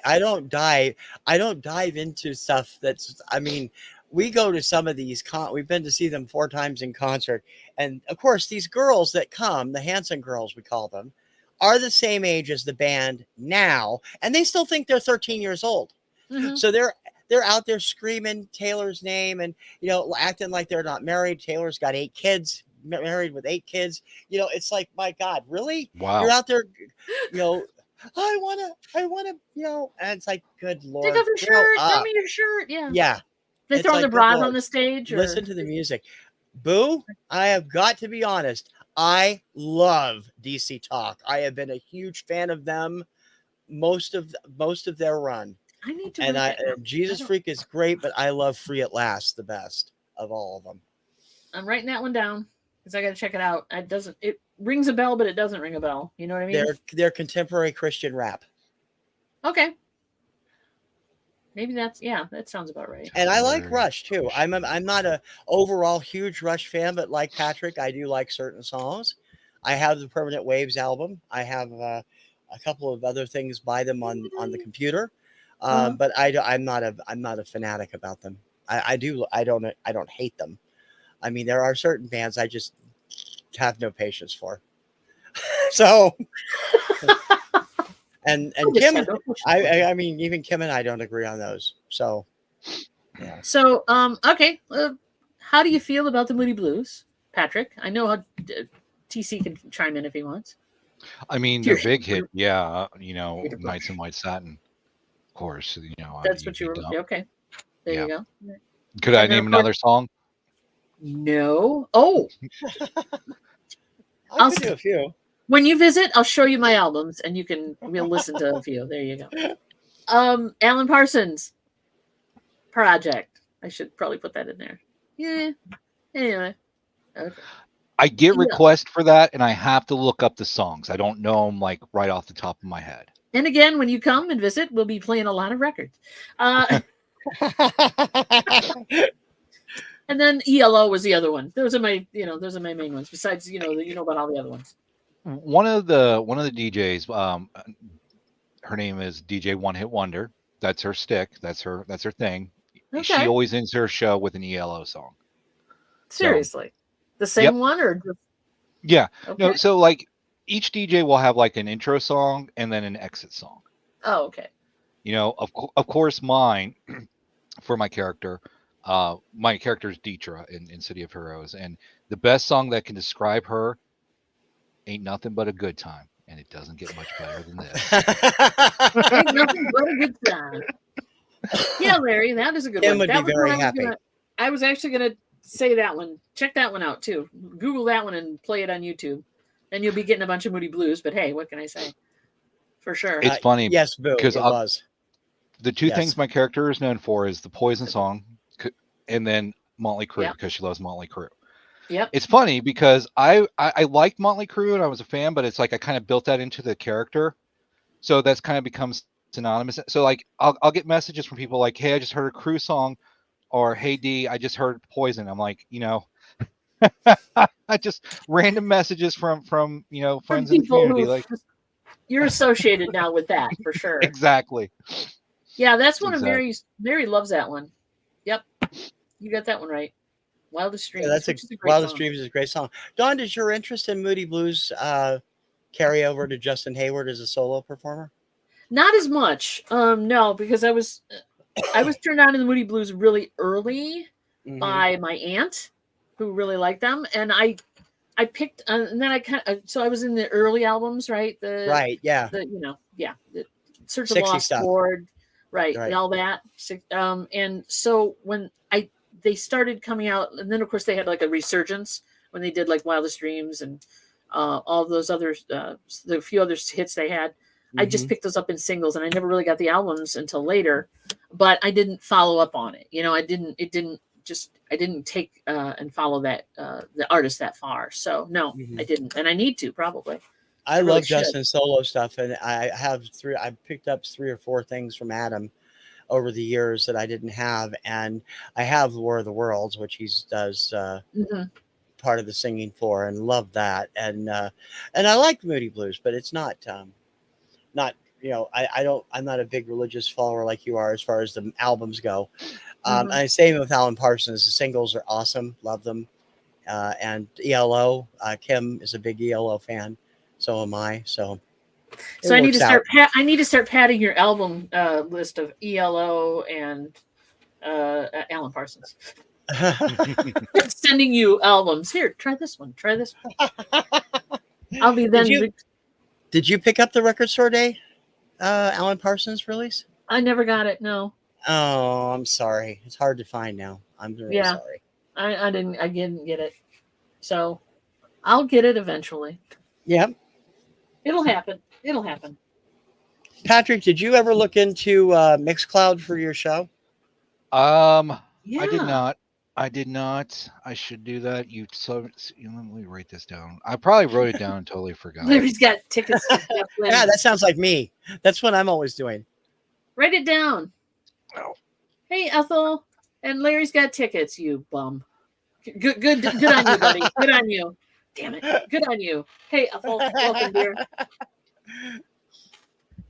I don't dive into stuff that's. I mean, we go to some of these we've been to see them 4 times in concert, and of course, these girls that come, the Hanson girls, we call them, are the same age as the band now, and they still think they're 13 years old. Mhm. So they're out there screaming Taylor's name and acting like they're not married. Taylor's got 8 kids, married with 8 kids. It's like, my God, really? Wow. You're out there, I wanna, and it's like, good Lord, take off your shirt. Show me your shirt. Yeah. Yeah. They throwing the bras on the stage. Listen to the music. Boo, I have got to be honest. I love DC Talk. I have been a huge fan of them most of their run. I need to. And Jesus Freak is great, but I love Free at Last the best of all of them. I'm writing that one down because I got to check it out. It rings a bell, but it doesn't ring a bell. You know what I mean? They're contemporary Christian rap. Okay. Maybe that sounds about right. And I like Rush too. I'm not a overall huge Rush fan, but like Patrick, I do like certain songs. I have the Permanent Waves album. I have a couple of other things by them on the computer, but I'm not a fanatic about them. I don't hate them. I mean, there are certain bands I just have no patience for. So. And Kim, I mean, even Kim and I don't agree on those. So, yeah. So, okay. How do you feel about the Moody Blues, Patrick? I know how TC can chime in if he wants. I mean, their big hit, Nights in White Satin, of course. That's what you were. Okay, there you go. Could I name another song? No. Oh, I'll do a few. When you visit, I'll show you my albums, and we'll listen to a few. There you go. Alan Parsons Project. I should probably put that in there. Yeah. Anyway. Okay. I get requests for that, and I have to look up the songs. I don't know them like right off the top of my head. And again, when you come and visit, we'll be playing a lot of records. And then ELO was the other one. Those are my main ones. Besides, you know about all the other ones. One of the DJs, her name is DJ One Hit Wonder. That's her stick. That's her thing. Okay. She always ends her show with an ELO song. Seriously, the same one or just... Yeah. Okay. No. So like each DJ will have like an intro song and then an exit song. Oh, okay. Of course, mine for my character. My character is Deetra in City of Heroes, and the best song that can describe her. Ain't nothing but a good time, and it doesn't get much better than this. Ain't nothing but a good time. Yeah, Larry, that is a good one. Kim would be very happy. I was actually going to say that one. Check that one out, too. Google that one and play it on YouTube. And you'll be getting a bunch of Moody Blues, but hey, what can I say? For sure. It's funny. Yes, Boo, because it was. The two things my character is known for is the Poison song and then Motley Crue, because she loves Motley Crue. Yep. It's funny because I liked Motley Crue and I was a fan, but it's like I kind of built that into the character, so that's kind of becomes synonymous. So like I'll get messages from people like, "Hey, I just heard a Crue song," or "Hey D, I just heard Poison." I'm like, I just random messages from friends in the community. Like you're associated now with that for sure. Exactly. Yeah, that's one of Mary loves that one. Yep, you got that one right. Wildest Dreams, Yeah, that's which is a great Wildest song. Dreams is a great song. Don, does your interest in Moody Blues carry over to Justin Hayward as a solo performer? Not as much. No, because I was turned on to the Moody Blues really early by my aunt, who really liked them, and I picked, and then I kind of, so I was in the early albums, right? Right, yeah. The the Search of 60 Lost stuff. Chord, right, Right. all that. And so when they started coming out, and then of course they had like a resurgence when they did like Wildest Dreams and all those others, the few other hits they had. I just picked those up in singles, and I never really got the albums until later. But I didn't follow up on it. You know, I didn't take and follow that the artist that far. So no, I didn't, and I need to probably. I really love should. Justin's solo stuff, and I picked up 3 or 4 things from Adam over the years that I didn't have, and I have War of the Worlds, which he does part of the singing for, and love that, and I like Moody Blues, but it's not I'm not a big religious follower like you are as far as the albums go. And same with Alan Parsons. The singles are awesome, love them, and ELO. Kim is a big ELO fan. So am I. So I need to start. I need to start padding your album list of ELO and Alan Parsons. Sending you albums. Here, try this one. Try this one. I'll be then. Did you pick up the Record Store Day Alan Parsons release? I never got it. No. Oh, I'm sorry. It's hard to find now. I'm really sorry. I didn't get it. So I'll get it eventually. Yeah. It'll happen. It'll happen. Patrick, did you ever look into Mixcloud for your show? I did not. I should do that. Let me write this down. I probably wrote it down and totally forgot. Larry's got tickets. Yeah, that sounds like me. That's what I'm always doing. Write it down. Oh. Hey, Ethel. And Larry's got tickets, you bum. Good on you, buddy. Good on you. Damn it. Good on you. Hey, Ethel. Welcome here.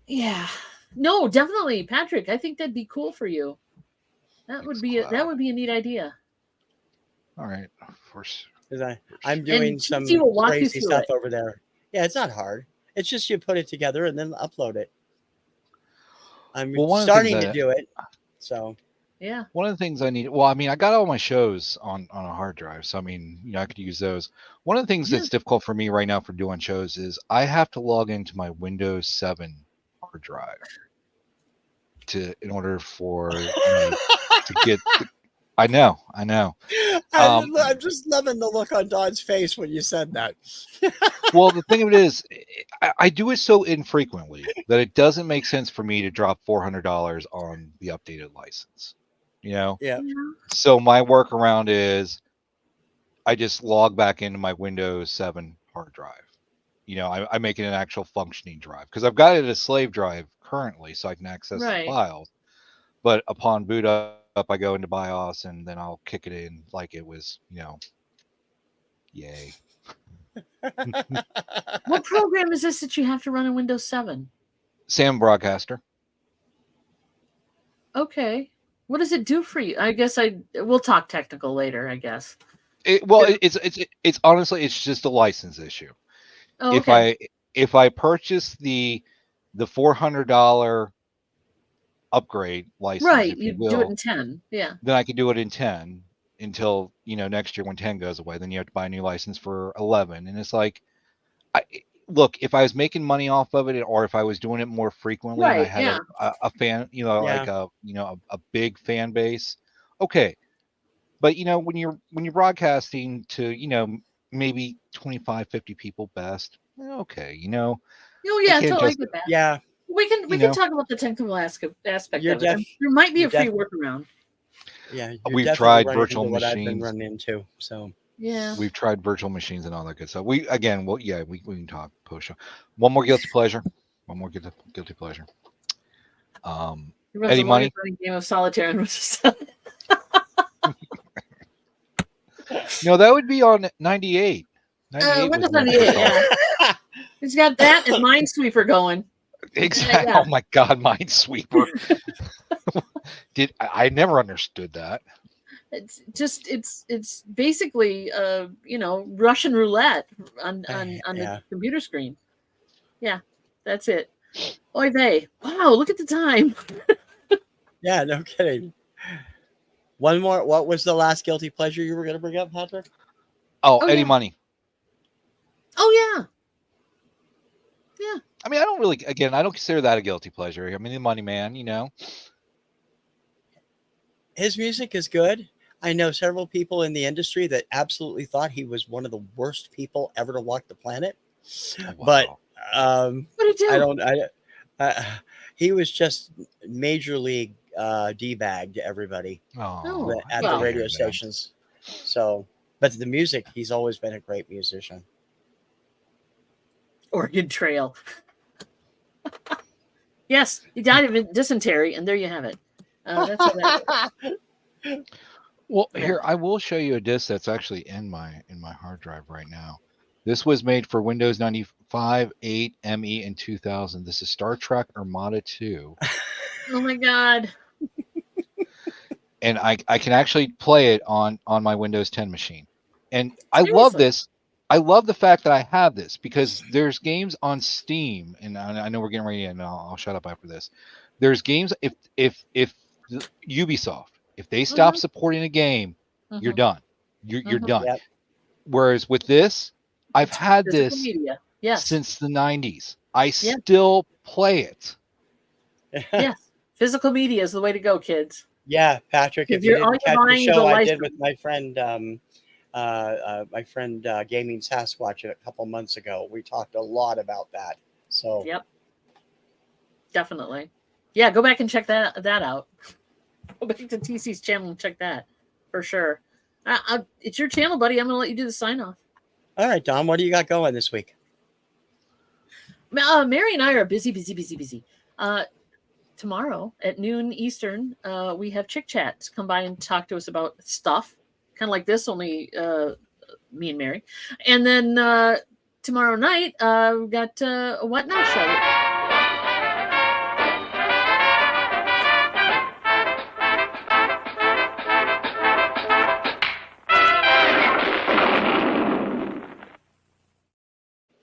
Yeah. No, definitely, Patrick. I think that'd be cool for you. That would be a neat idea. All right. First, I'm doing some crazy stuff over there. Yeah, it's not hard. It's just you put it together and then upload it. I'm starting to do it. So yeah. One of the things I need, I got all my shows on a hard drive, so I could use those. One of the things that's difficult for me right now for doing shows is I have to log into my Windows 7 hard drive in order for me to get. I know. I'm just loving the look on Don's face when you said that. Well, the thing of it is, I do it so infrequently that it doesn't make sense for me to drop $400 on the updated license. Yeah. So my workaround is I just log back into my Windows 7 hard drive. I make it an actual functioning drive because I've got it as a slave drive currently, so I can access the files. But upon boot up, I go into BIOS and then I'll kick it in like it was, yay. What program is this that you have to run in Windows 7? Sam Broadcaster. Okay. What does it do for you? I guess we'll talk technical later, I guess. It's honestly, it's just a license issue. Oh, okay. If I purchase the $400 upgrade license, right, you do it in 10. Yeah. Then I could do it in 10 until next year when 10 goes away. Then you have to buy a new license for 11, and it's like, look, if I was making money off of it, or if I was doing it more frequently, and I had a fan, like a big fan base, okay. But when you're broadcasting to maybe 25, 50 people best, okay, Oh yeah, totally get that. Yeah. We can talk about the technical aspect of it. There might be a free workaround. Yeah, we've tried virtual machines. What I've been running into, so yeah, we've tried virtual machines and all that good stuff. We can talk post show. One more guilty pleasure. Eddie Money. Game of Solitaire and No, that would be on 98. Windows 98. Yeah, it's got that and Minesweeper going. Exactly. Yeah. Oh my God, Minesweeper. I never understood that. it's basically Russian roulette on Yeah. the computer screen. Yeah, that's it. Oy vey. Wow, look at the time. Yeah, no kidding. One more. What was the last guilty pleasure you were going to bring up, Patrick? Oh, Oh, Eddie yeah. Money. Oh yeah. Yeah. I mean, I don't consider that a guilty pleasure. I mean, the Money Man, His music is good. I know several people in the industry that absolutely thought he was one of the worst people ever to walk the planet. Oh, wow. But What did he do? I don't. He was just major league d-bagged to everybody Oh, at well. the radio stations. So, but the music, he's always been a great musician. Oregon Trail. Yes, he died of dysentery, and there you have it. That's how that works. Well, Yeah. here I will show you a disc that's actually in my hard drive right now. This was made for Windows 95, 8, ME, and 2000. This is Star Trek Armada 2. Oh my God. And I can actually play it on my Windows 10 machine. And I love Seriously? this. I love the fact that I have this because there's games on Steam, and I know we're getting ready, and I'll shut up after this. There's games if Ubisoft, if they stop supporting a game, you're done. You're done. Yep. Whereas with this, I've had Physical this media. Yes. since the 90s. I still play it. Yes. Physical media is the way to go, kids. Yeah, Patrick. If you didn't catch the show I did with my friend, Gaming Sasquatch a couple months ago, we talked a lot about that. So Yep. Definitely. Yeah, go back and check that out. Go back to TC's channel and check that for sure. It's your channel, buddy. I'm going to let you do the sign off. All right, Dom, what do you got going this week? Mary and I are busy. Tomorrow at noon Eastern, we have Chick Chats come by and talk to us about stuff, kind of like this, only me and Mary. And then tomorrow night, we've got a What Not show.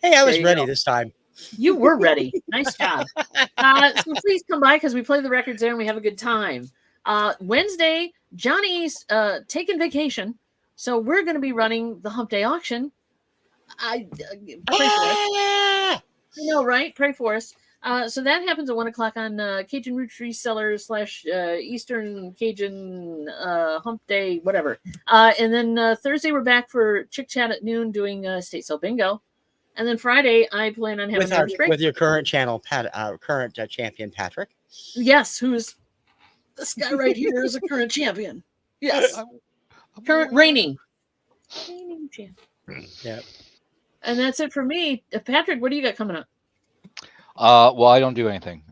Hey, I was ready this time. You were ready. Nice job. So please come by because we play the records there and we have a good time. Wednesday, Johnny's taking vacation, so we're going to be running the Hump Day auction. Pray for us. I know, right? Pray for us. So that happens at 1 o'clock on Cajun Roots Resellers / Eastern Cajun Hump Day, whatever. And then Thursday, we're back for Chick Chat at noon doing State Sale Bingo. And then Friday, I plan on having with your current channel, current champion, Patrick. Yes, who's this guy right here is a current champion. Yes, current reigning champion. Yeah. And that's it for me. Patrick, what do you got coming up? Well, I don't do anything.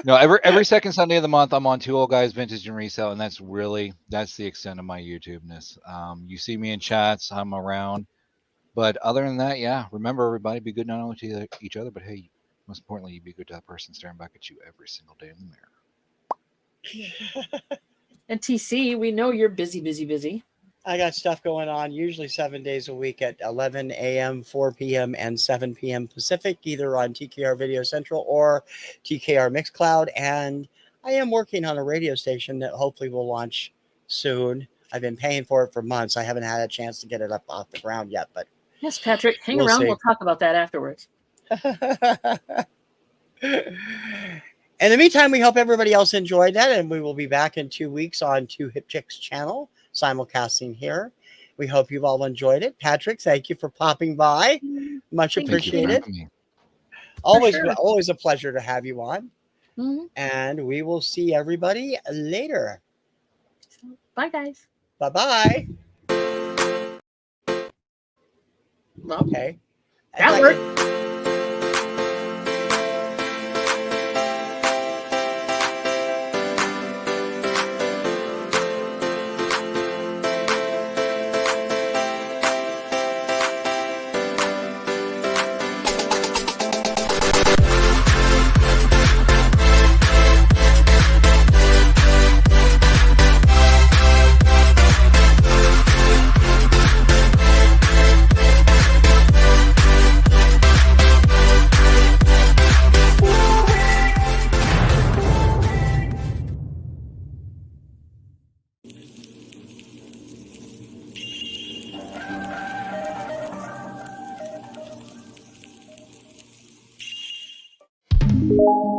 No, every second Sunday of the month, I'm on Two Old Guys Vintage and Resale, and that's the extent of my YouTube-ness. You see me in chats, I'm around. But other than that, yeah, remember everybody, be good not only to each other, but hey, most importantly, you be good to that person staring back at you every single day in the mirror. And TC, we know you're busy. I got stuff going on, usually 7 days a week at 11 a.m., 4 p.m., and 7 p.m. Pacific, either on TKR Video Central or TKR Mixcloud. And I am working on a radio station that hopefully will launch soon. I've been paying for it for months. I haven't had a chance to get it up off the ground yet, but yes, Patrick, hang around. We'll talk about that afterwards. In the meantime, we hope everybody else enjoyed that, and we will be back in 2 weeks on Two Hip Chicks channel, simulcasting here. We hope you've all enjoyed it. Patrick, thank you for popping by. Much appreciated. Always a pleasure to have you on. Mm-hmm. And we will see everybody later. Bye, guys. Bye-bye. Okay. That worked. you.